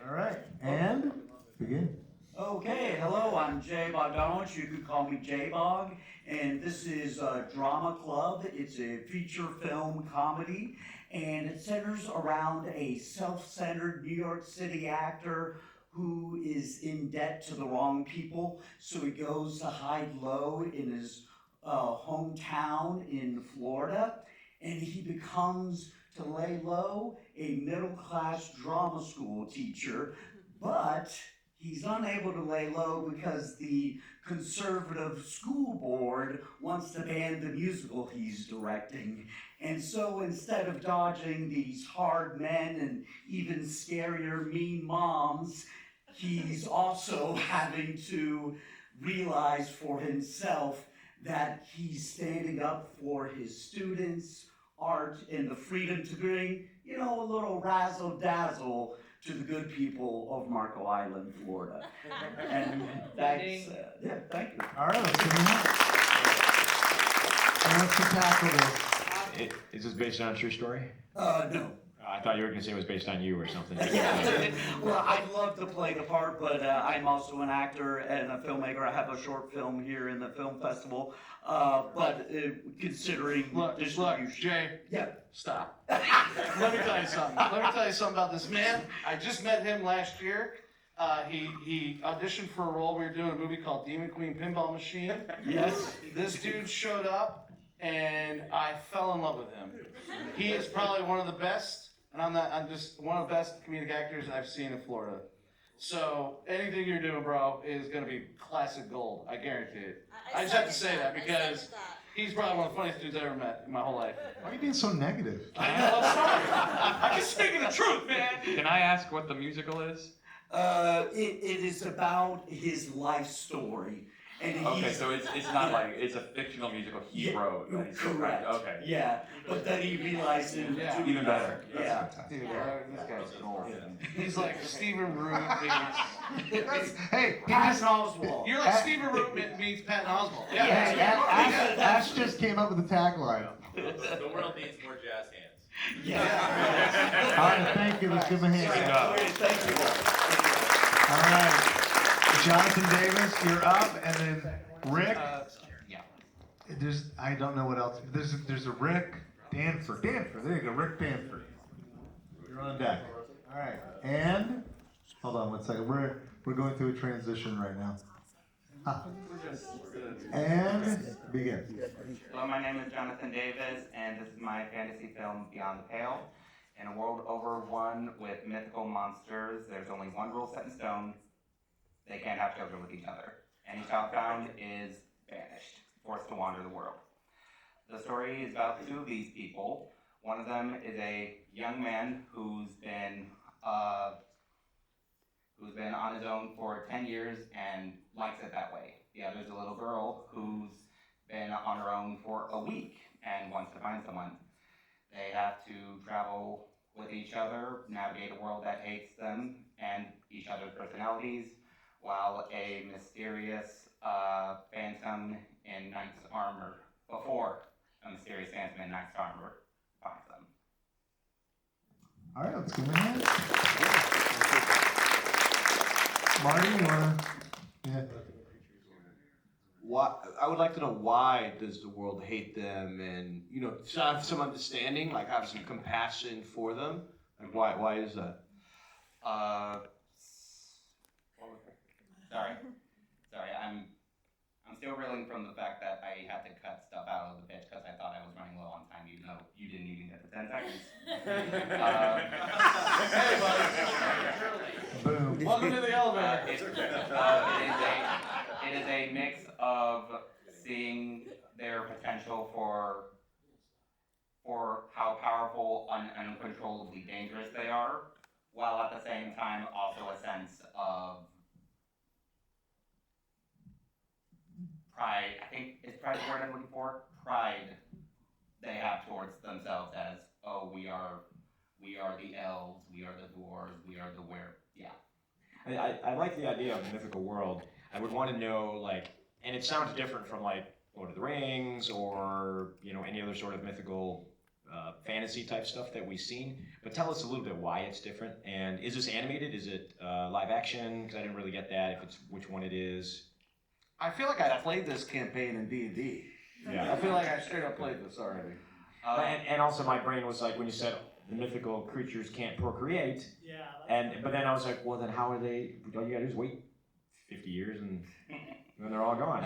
All right. And begin. Okay, hello, I'm Jay Bogdanovich. You could call me J-Bog. And this is Drama Club. It's a feature film comedy. And it centers around a self-centered New York City actor who is in debt to the wrong people. So he goes to hide low in his hometown in Florida. And he becomes, to lay low, a middle-class drama school teacher. But he's unable to lay low because the conservative school board wants to ban the musical he's directing. And so instead of dodging these hard men and even scarier mean moms, he's also having to realize for himself that he's standing up for his students, art, and the freedom to bring, a little razzle-dazzle to the good people of Marco Island, Florida. And that's, thank you. All right, let's give him a hand. Let's tackle this. Is this based on a true story? No. I thought you were going to say it was based on you or something. Well, I'd love to play the part, but I'm also an actor and a filmmaker. I have a short film here in the film festival. But considering Look, Jay. Yeah. Stop. Let me tell you something about this man. I just met him last year. He auditioned for a role. We were doing a movie called Demon Queen Pinball Machine. Yes. This dude showed up, and I fell in love with him. He is probably one of the best, and I'm just one of the best comedic actors I've seen in Florida. So anything you're doing, bro, is gonna be classic gold. I guarantee it. I just have to say that because he's probably one of the funniest dudes I've ever met in my whole life. Why are you being so negative? I know, I'm sorry. I'm just speaking the truth, man. Can I ask what the musical is? It is about his life story. And Okay, he's- so it's not like, it's a fictional musical he wrote. That he's Correct. Okay. Yeah, but then he realized it. Yeah. Even better. Yeah. Dude, this guy's cool. He's like Stephen Root meets. Hey, he Patton just Oswalt. You're like Stephen Root meets Patton Oswalt. Hey, Ash just came up with the tagline. The world needs more jazz hands. Yeah. All right, thank you. Let's give him a hand. Great job. Thank you. All right, Jonathan Davis, you're up, and then Rick. Yeah. I don't know what else. There's a Rick Danford. There you go, Rick Danford. You're on deck. All right, and hold on one second. We're going through a transition right now. And begin. Hello, my name is Jonathan Davis, and this is my fantasy film Beyond the Pale. In a world overrun with mythical monsters, there's only one rule set in stone: they can't have children with each other. Any child found is banished, forced to wander the world. The story is about two of these people. One of them is a young man who's been on his own for 10 years and likes it that way. The other is a little girl who's been on her own for a week and wants to find someone. They have to travel with each other, navigate a world that hates them and each other's personalities, while a mysterious phantom in knight's armor, before a mysterious phantom in knight's armor finds them. All right, let's give him a hand. Marty, you wanna? Yeah. Why, I would like to know, why does the world hate them, and to have some understanding, like have some compassion for them. Like why is that? Sorry, I'm still reeling from the fact that I had to cut stuff out of the pitch because I thought I was running low on time, even though you didn't even get the 10 seconds. Boom. Welcome to the elevator. It is a mix of seeing their potential for how powerful and uncontrollably dangerous they are, while at the same time also a sense of pride. I think, is pride the word I'm looking for? Pride they have towards themselves as, oh, we are the elves, we are the dwarves, we are the I like the idea of a mythical world. I would want to know, like, and it sounds different from like Lord of the Rings or any other sort of mythical fantasy type stuff that we've seen. But tell us a little bit why it's different. And is this animated? Is it live action? Because I didn't really get that. If it's which one it is. I feel like I played this campaign in D&D. Yeah. I feel like I straight up played this already. And also my brain was like when you said the mythical creatures can't procreate. Yeah. But then I was like, well, then how are they? All you gotta do is wait 50 years and then they're all gone.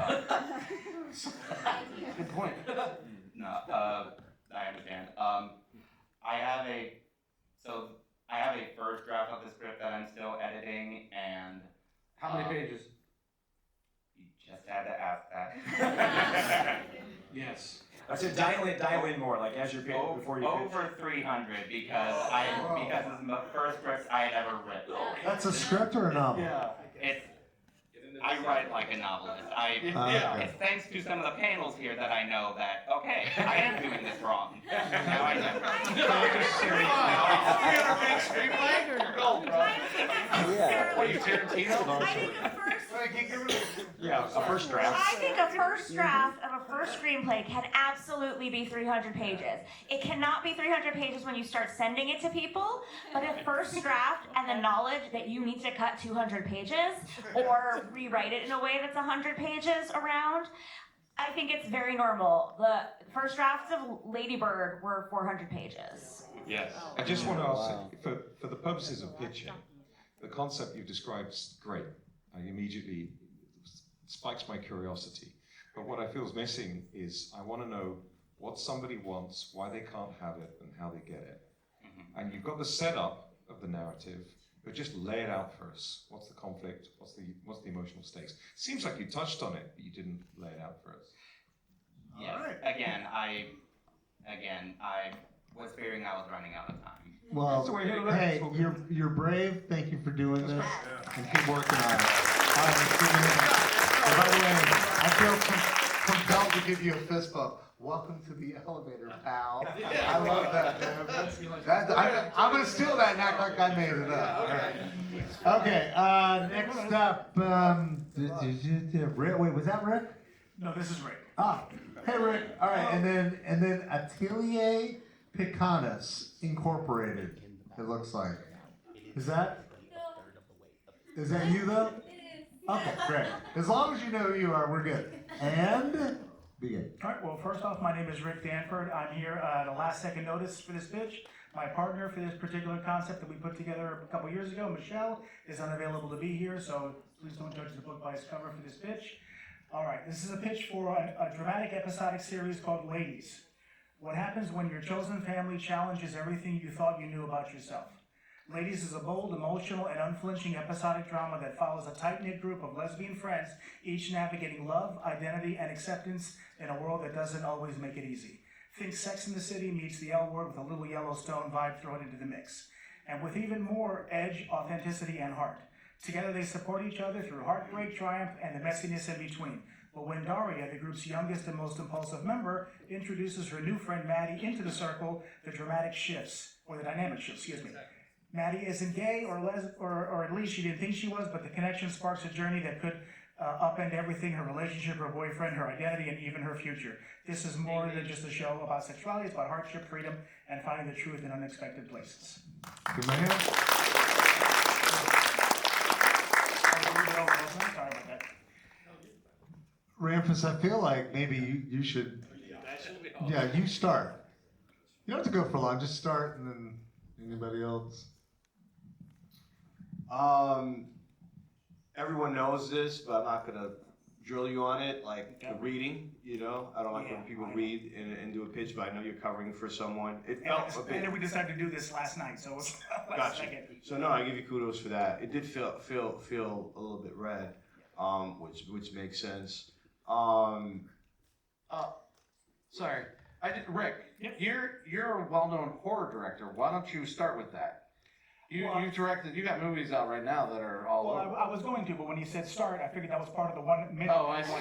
Good point. No, I understand. I have a first draft of the script that I'm still editing, and How many pages? You just had to ask that. Yes. I said dial in more, like as you're pitching before you pitch. Over 300 because it's the first script I had ever written. That's a script or a novel? Yeah. I write like a novelist. Okay. It's thanks to some of the panels here that I know that, okay, I am doing this wrong. Now I know. 300 page screenplay? You're gold, bro. Yeah. What are you, Tarantino? Yeah, a first draft. I think a first draft of a first screenplay can absolutely be 300 pages. It cannot be 300 pages when you start sending it to people, but a first draft and the knowledge that you need to cut 200 pages or rewrite it in a way that's 100 pages around, I think it's very normal. The first drafts of Lady Bird were 400 pages. Yes. I just want to ask, for the purposes of pitching, the concept you described is great. I immediately spikes my curiosity. But what I feel is missing is I want to know what somebody wants, why they can't have it, and how they get it. And you've got the setup of the narrative, but just lay it out for us. What's the conflict? What's the emotional stakes? Seems like you touched on it, but you didn't lay it out for us. Yes. All right. Again, I was fearing I was running out of time. Well, hey, you're brave. Thank you for doing this, and keep working on it. All right, let's give it a hand. And by the way, I feel compelled to give you a fist bump. Welcome to the elevator, pal. I love that, man. I'm going to steal that and act like I made it up. All right. Okay, next up, Rick. Wait, was that Rick? No, this is Rick. Ah, hey Rick. All right, and then Atelier Picanas Incorporated. It looks like. Is that you though? Okay, great. As long as you know who you are, we're good. And begin. All right, well, first off, my name is Rick Danford. I'm here at a last second notice for this pitch. My partner for this particular concept that we put together a couple years ago, Michelle, is unavailable to be here, so please don't judge the book by its cover for this pitch. All right, this is a pitch for a dramatic episodic series called Ladies. What happens when your chosen family challenges everything you thought you knew about yourself? Ladies is a bold, emotional, and unflinching episodic drama that follows a tight-knit group of lesbian friends, each navigating love, identity, and acceptance in a world that doesn't always make it easy. Think Sex and the City meets the L Word with a little Yellowstone vibe thrown into the mix. And with even more edge, authenticity, and heart. Together they support each other through heartbreak, triumph, and the messiness in between. But when Daria, the group's youngest and most impulsive member, introduces her new friend Maddie into the circle, the dynamic shifts. Maddie isn't gay or at least she didn't think she was, but the connection sparks a journey that could upend everything, her relationship, her boyfriend, her identity, and even her future. This is more than just a show about sexuality. It's about hardship, freedom, and finding the truth in unexpected places. Give my hand. Sorry about that. Ramphis, I feel like maybe you should. Yeah, you start. You don't have to go for long. Just start, and then anybody else. Everyone knows this, but I'm not gonna drill you on it. Like the reading, you know, I don't like when people read and do a pitch, but I know you're covering for someone. It felt a bit. And then we decided to do this last night, so it was last Gotcha. second. So no, I give you kudos for that. It did feel a little bit red, which makes sense. Sorry, Rick. Yep. You're a well-known horror director. Why don't you start with that? You got movies out right now that are all over. Well, I was going to, but when you said start, I figured that was part of the 1 minute. Oh, I see.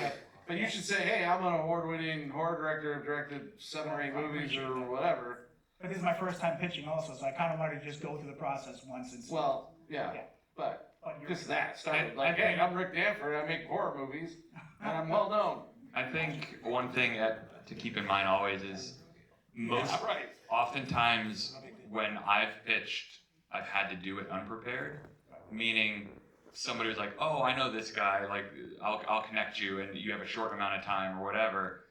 But you should say, hey, I'm an award-winning horror director. I've directed 7 or 8 movies or whatever. But this is my first time pitching also, so I kind of wanted to just go through the process once and see. Well, yeah. But just that. Start with like, hey, I'm Rick Danford. I make horror movies, and I'm well known. I think one thing to keep in mind always is oftentimes when I've pitched, I've had to do it unprepared, meaning somebody was like, oh, I know this guy, like, I'll connect you, and you have a short amount of time or whatever.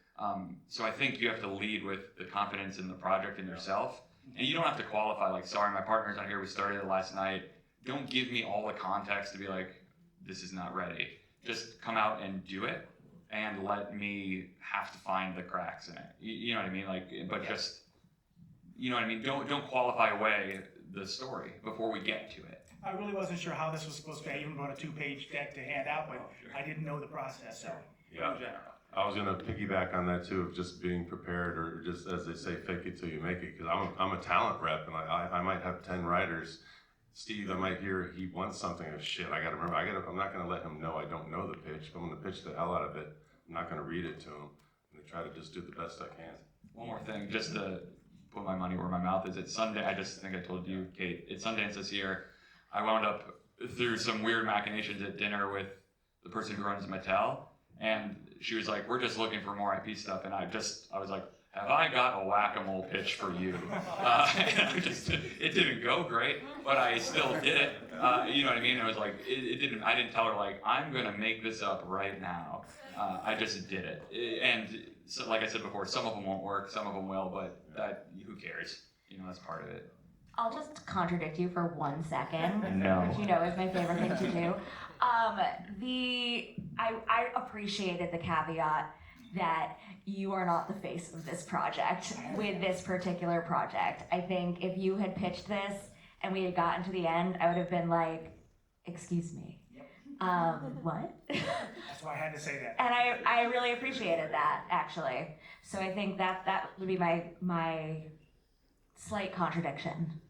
So I think you have to lead with the confidence in the project and yourself. And you don't have to qualify, like, sorry, my partner's not here, we started it last night. Don't give me all the context to be like, this is not ready. Just come out and do it, and let me have to find the cracks in it. You know what I mean? Like, but just, you know what I mean? Don't qualify away the story before we get to it. I really wasn't sure how this was supposed to be. I even brought a 2-page deck to hand out, but I didn't know the process, so. Yeah, I was gonna piggyback on that too, of just being prepared, or just, as they say, fake it till you make it, because I'm a talent rep, and I might have 10 writers. Steve, I might hear he wants something, oh shit, I gotta remember, I'm not gonna let him know I don't know the pitch, I'm gonna pitch the hell out of it. I'm not gonna read it to him. I'm gonna try to just do the best I can. One more thing, just to put my money where my mouth is. It's Sunday. I just think I told you, Kate. It's Sundance this year. I wound up through some weird machinations at dinner with the person who runs Mattel, and she was like, "We're just looking for more IP stuff." And I was like, "Have I got a whack-a-mole pitch for you?" It didn't go great, but I still did it. You know what I mean? It was like it didn't. I didn't tell her like, "I'm gonna make this up right now." I just did it, and. So, like I said before, some of them won't work, some of them will, but who cares? You know, that's part of it. I'll just contradict you for 1 second. No. Which you know is my favorite thing to do. I appreciated the caveat that you are not the face of this project with this particular project. I think if you had pitched this and we had gotten to the end, I would have been like, excuse me. What? That's why I had to say that. And I really appreciated that, actually. So I think that would be my slight contradiction.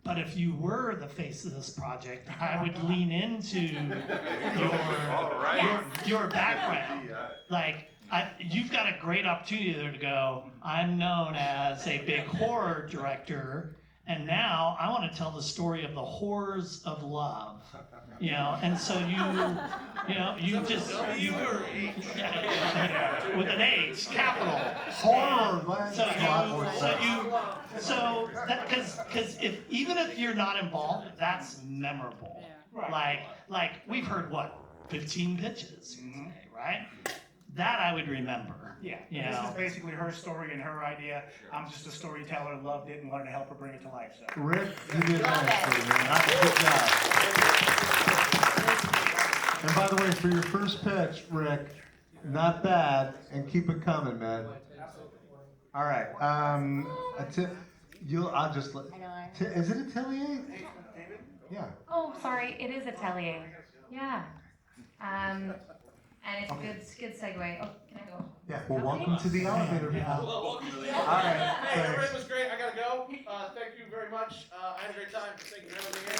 But if you were the face of this project, I would lean into your background. Like, you've got a great opportunity there to go, I'm known as a big horror director, and now I want to tell the story of the horrors of love. You know, and so you with an H, capital. Horror. Because even if you're not involved, that's memorable. Like we've heard what, 15 pitches today, right? That I would remember. Yeah, You this know? is basically her story and her idea. I'm just a storyteller, loved it, and wanted to help her bring it to life. So. Rick, you did nicely, man. That's a good job. And by the way, for your first pitch, Rick, not bad, and keep it coming, man. All right. I'll just let. Is it Atelier? Yeah. Oh, sorry, it is Atelier. Yeah. And it's a good segue. Oh, can I go? Yeah. Well, welcome to the elevator. Welcome to the All right. Hey, Thanks. everything was great. I gotta go. Thank you very much. I had a great time. Thank you for having me.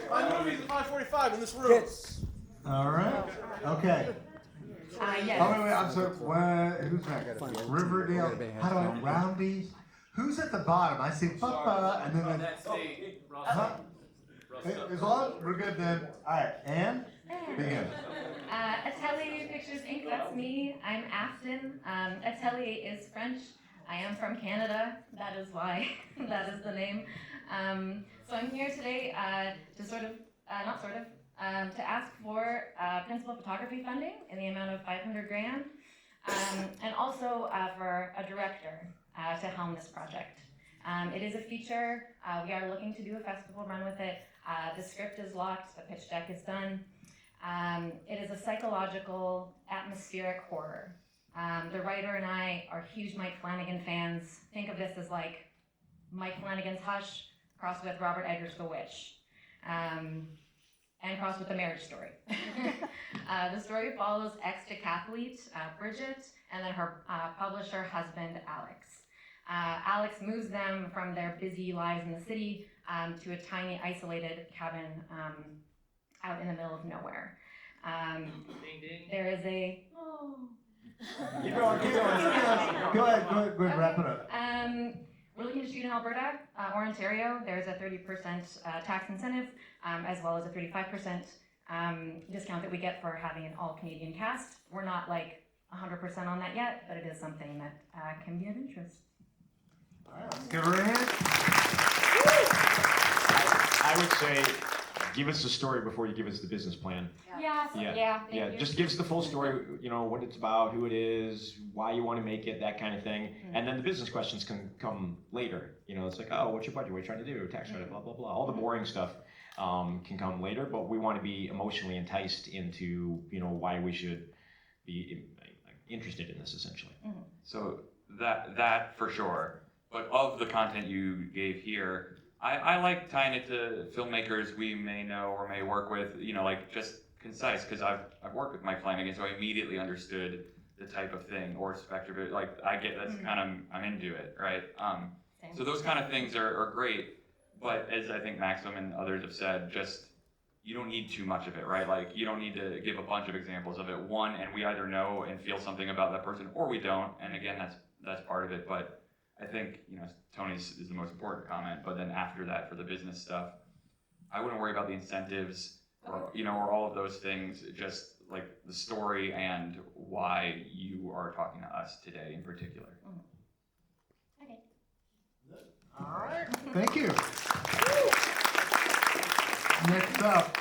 My movie's at 5:45 in this room. All right. Okay. Yes. Oh, wait, I'm sorry. Who's next? Riverdale. How do I, Roundy? Who's at the bottom? I see Papa, and then huh? As long as we're good then. All right, Anne? Begin. Atelier Pictures Inc., that's me. I'm Afton. Atelier is French. I am from Canada. That is why that is the name. So I'm here today to to ask for principal photography funding in the amount of $500,000, and also for a director to helm this project. It is a feature. We are looking to do a festival run with it. The script is locked. The pitch deck is done. It is a psychological, atmospheric horror. The writer and I are huge Mike Flanagan fans. Think of this as like Mike Flanagan's Hush crossed with Robert Eggers' The Witch. And crossed with The Marriage Story. The story follows ex-decathlete Bridget and then her publisher husband Alex. Alex moves them from their busy lives in the city to a tiny isolated cabin out in the middle of nowhere. There is a... Keep going. Go ahead, wrap it up. We're looking to shoot in Alberta or Ontario. There's a 30% tax incentive, as well as a 35% discount that we get for having an all-Canadian cast. We're not like 100% on that yet, but it is something that can be of interest. Give her a hand. I would say, give us the story before you give us the business plan. Yeah. Thank you. Just give us the full story, you know, what it's about, who it is, why you want to make it, that kind of thing. And then the business questions can come later. You know, it's like, oh, what's your budget? What are you trying to do? Tax credit, blah, blah, blah. All the boring stuff can come later, but we want to be emotionally enticed into, you know, why we should be interested in this, essentially. So that for sure. But of the content you gave here, I like tying it to filmmakers we may know or may work with, you know, like just concise, because I've worked with Mike Flanagan, so I immediately understood the type of thing, or spectrum, like I get that's kind of, I'm into it, right? So those kind of things are great, but as I think Maxim and others have said, just, you don't need too much of it, right? Like you don't need to give a bunch of examples of it. One, and we either know and feel something about that person, or we don't, and again, that's part of it, but I think, you know, Tony's is the most important comment, but then after that, for the business stuff, I wouldn't worry about the incentives or, you know, or all of those things, just like the story and why you are talking to us today in particular. Okay. All right. Thank you. Next up,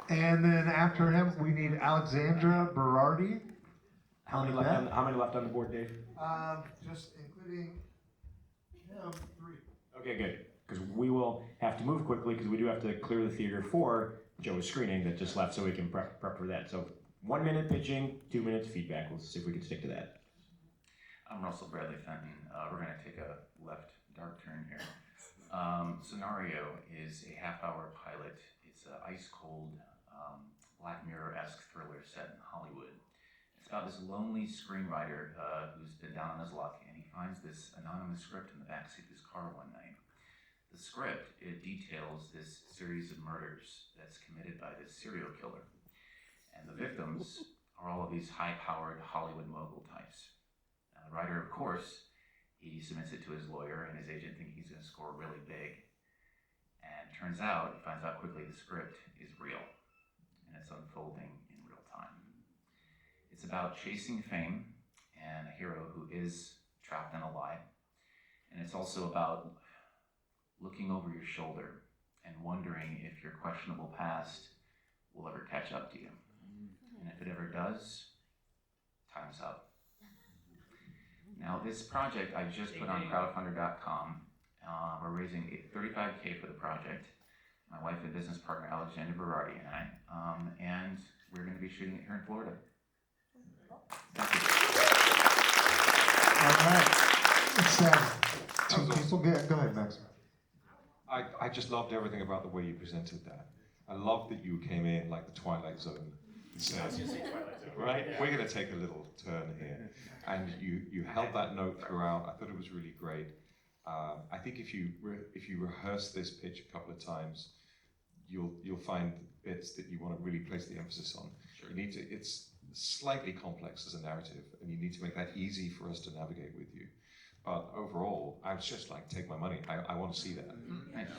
and then after him, we need Alexandra Berardi. How many left on the board, Dave? Just including him, 3. Okay, good. Because we will have to move quickly because we do have to clear the theater for Joe's screening that just left, so we can prep for that. So 1 minute pitching, 2 minutes feedback. Let's see if we can stick to that. I'm Russell Bradley Fenton. We're going to take a left dark turn here. Scenario is a half-hour pilot. It's an ice-cold Black Mirror-esque thriller set in Hollywood. It's about this lonely screenwriter who's been down on his luck, and he finds this anonymous script in the backseat of his car one night. The script, it details this series of murders that's committed by this serial killer. And the victims are all of these high-powered Hollywood mogul types. Now, the writer, of course, he submits it to his lawyer and his agent thinking he's going to score really big. And turns out, he finds out quickly the script is real. And it's unfolding in real time. It's about chasing fame and a hero who is trapped in a lie. And it's also about looking over your shoulder and wondering if your questionable past will ever catch up to you. And if it ever does, time's up. Now, this project I just put on crowdfunder.com. We're raising $35K for the project. My wife and business partner Alexander Berardi and I, and we're going to be shooting it here in Florida. Thank you. All right. It's two people. Go ahead, Max. I just loved everything about the way you presented that. I love that you came in like the Twilight Zone. So, right? We're going to take a little turn here. And you held that note throughout. I thought it was really great. I think if you rehearse this pitch a couple of times, you'll find bits that you want to really place the emphasis on. Sure. You need to. It's slightly complex as a narrative, and you need to make that easy for us to navigate with you. But overall, I was just like, take my money. I want to see that. Thank you.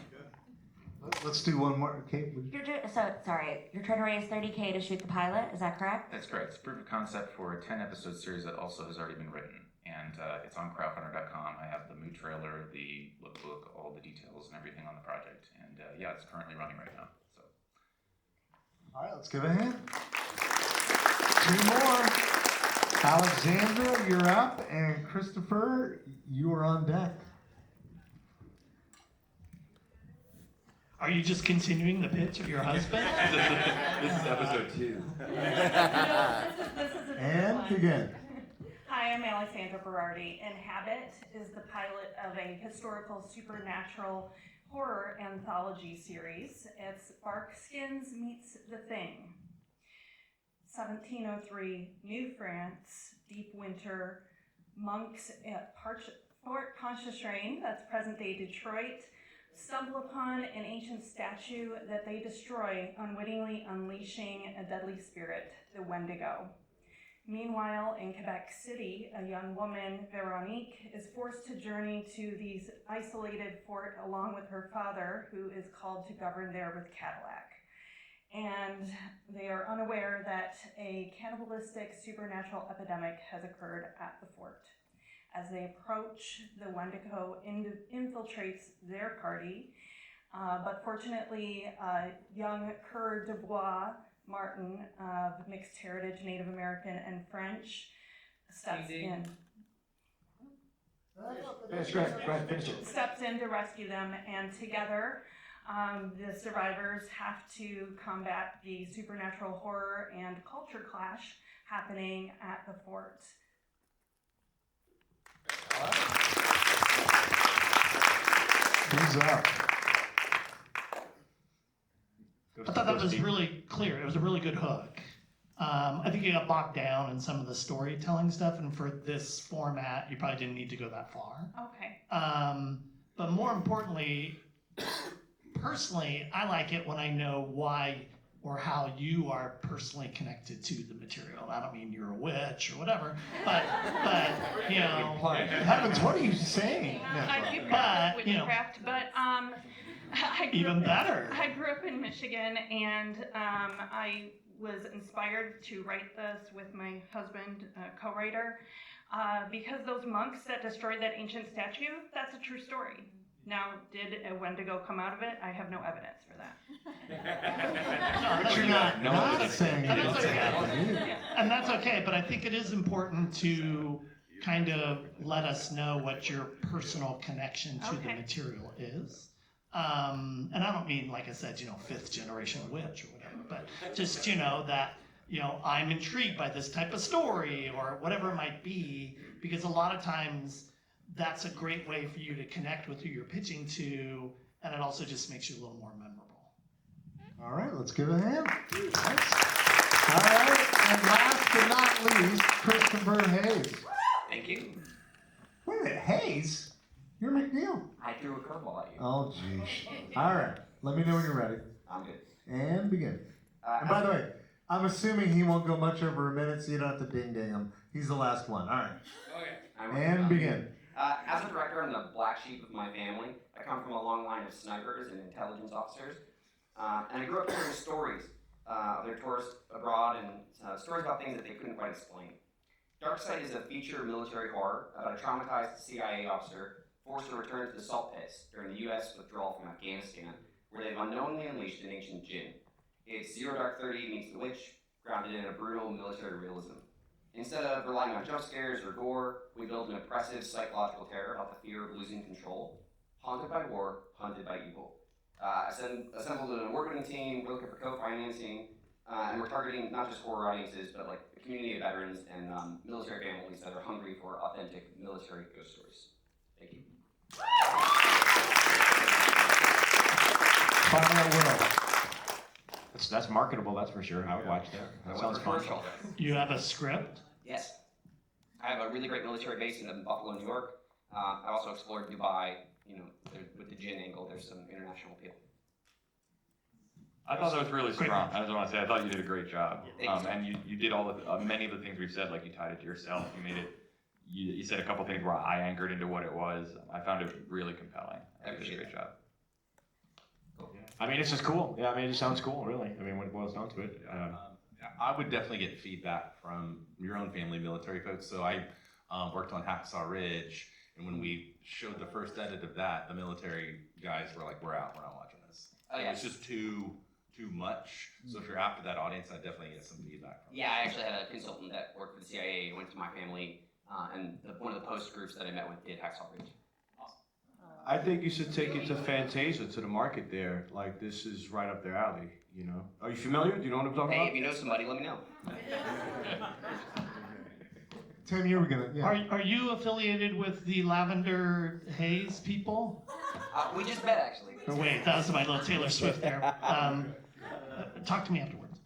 Let's do one more. Okay. You're trying to raise $30K to shoot the pilot, is that correct? That's correct. It's proof of concept for a 10-episode series that also has already been written. And it's on crowdfunder.com. I have the mood trailer, the lookbook, all the details and everything on the project. And yeah, it's currently running right now. So. All right, let's give a hand. Two more. Alexandra, you're up, and Christopher, you are on deck. Are you just continuing the pitch of your husband? This is episode 2. This is And begin. Hi, I'm Alexandra Berardi, and Habit is the pilot of a historical supernatural horror anthology series. It's Barkskins Meets the Thing. 1703, New France, deep winter, monks at Fort Pontchartrain, that's present-day Detroit, stumble upon an ancient statue that they destroy, unwittingly unleashing a deadly spirit, the Wendigo. Meanwhile, in Quebec City, a young woman, Veronique, is forced to journey to the isolated fort along with her father, who is called to govern there with Cadillac. And they are unaware that a cannibalistic supernatural epidemic has occurred at the fort. As they approach, the Wendigo infiltrates their party, but fortunately, young Coeur de Bois Martin of mixed heritage, Native American and French, steps in. Steps in to rescue them, and together, the survivors have to combat the supernatural horror and culture clash happening at the fort. Who's up? I thought that was really clear. It was a really good hook. I think you got bogged down in some of the storytelling stuff, and for this format, you probably didn't need to go that far. Okay. But more importantly, personally, I like it when I know why or how you are personally connected to the material. I don't mean you're a witch or whatever, but you know, Heavens, what are you saying? I do But, practice you know, witchcraft, but I grew Even up, better. I grew up in Michigan, and I was inspired to write this with my husband, co-writer, because those monks that destroyed that ancient statue, that's a true story. Now, did a Wendigo come out of it? I have no evidence for that. But you're not saying And it that's didn't okay. happen. And that's okay, but I think it is important to kind of let us know what your personal connection to the material is. And I don't mean, like I said, you know, 5th generation witch or whatever, but just, you know, that, you know, I'm intrigued by this type of story or whatever it might be, because a lot of times that's a great way for you to connect with who you're pitching to, and it also just makes you a little more memorable. All right, let's give a hand. Thanks. All right, and last but not least, Christopher Hayes. Thank you. Wait a minute, Hayes? You're McNeil. I threw a curveball at you. Oh, geez. All right. Let me know when you're ready. I'm good. And begin. And by the way, I'm assuming he won't go much over a minute, so you don't have to ding him. He's the last one. All right. Okay. And begin. As a director, I'm the black sheep of my family. I come from a long line of snipers and intelligence officers. And I grew up hearing stories of their tours abroad and stories about things that they couldn't quite explain. Dark Side is a feature military horror about a traumatized CIA officer forced to return to the salt pits during the U.S. withdrawal from Afghanistan, where they've unknowingly unleashed an ancient jinn. It's Zero Dark 30 meets The Witch, grounded in a brutal military realism. Instead of relying on jump scares or gore, we build an oppressive psychological terror about the fear of losing control. Haunted by war, hunted by evil. Assembled an award-winning team, we're looking for co-financing, and we're targeting not just horror audiences, but like the community of veterans and military families that are hungry for authentic military ghost stories. Thank you. That's marketable, that's for sure. I would watch that. That sounds fun. You have a script? Yes. I have a really great military base in Buffalo, New York. I also explored Dubai. You know, with the gin angle, there's some international appeal. I thought that was really strong. I just want to say, I thought you did a great job. Thank you. And you did all the, many of the things we've said, like you tied it to yourself. You made it, you said a couple things where I anchored into what it was. I found it really compelling. I think you did a great job. I mean, it's just cool. Yeah, I mean, it just sounds cool, really. I mean, when it boils down to it. I would definitely get feedback from your own family military folks. So I worked on Hacksaw Ridge, and when we showed the first edit of that, the military guys were like, "We're out. We're not watching this." Oh, yeah. It's just too much. So if you're after that audience, I definitely get some feedback from. Yeah, I actually had a consultant that worked for the CIA, went to my family, and one of the post groups that I met with did Hacksaw Ridge. I think you should take it to Fantasia, to the market there. Like, this is right up their alley, you know? Are you familiar? Do you know what I'm talking Hey, about? if you know somebody, let me know. Tim, you were gonna. Yeah. Are you affiliated with the Lavender Haze people? We just met, actually. Or wait, that was my little Taylor Swift there. Talk to me afterwards.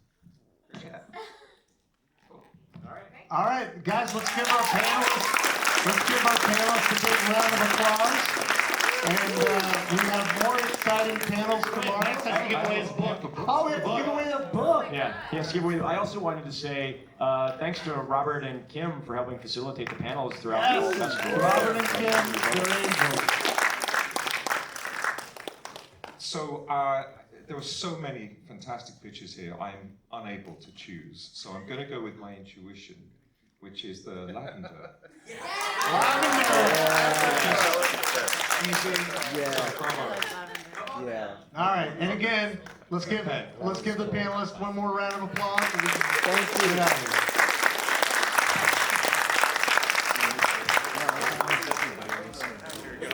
All right, guys, let's give our panelists a big round of applause. And we have more exciting panels tomorrow. Next, I have to give away his book. Oh, we have to give away a book. Yeah, yes, give away. I also wanted to say thanks to Robert and Kim for helping facilitate the panels throughout the festival. Robert and Kim, very good. So there were so many fantastic pictures here. I'm unable to choose, so I'm going to go with my intuition, which is the lavender. Easy. Yeah. All right, and again, let's give the panelists one more round of applause. And we can get out of here.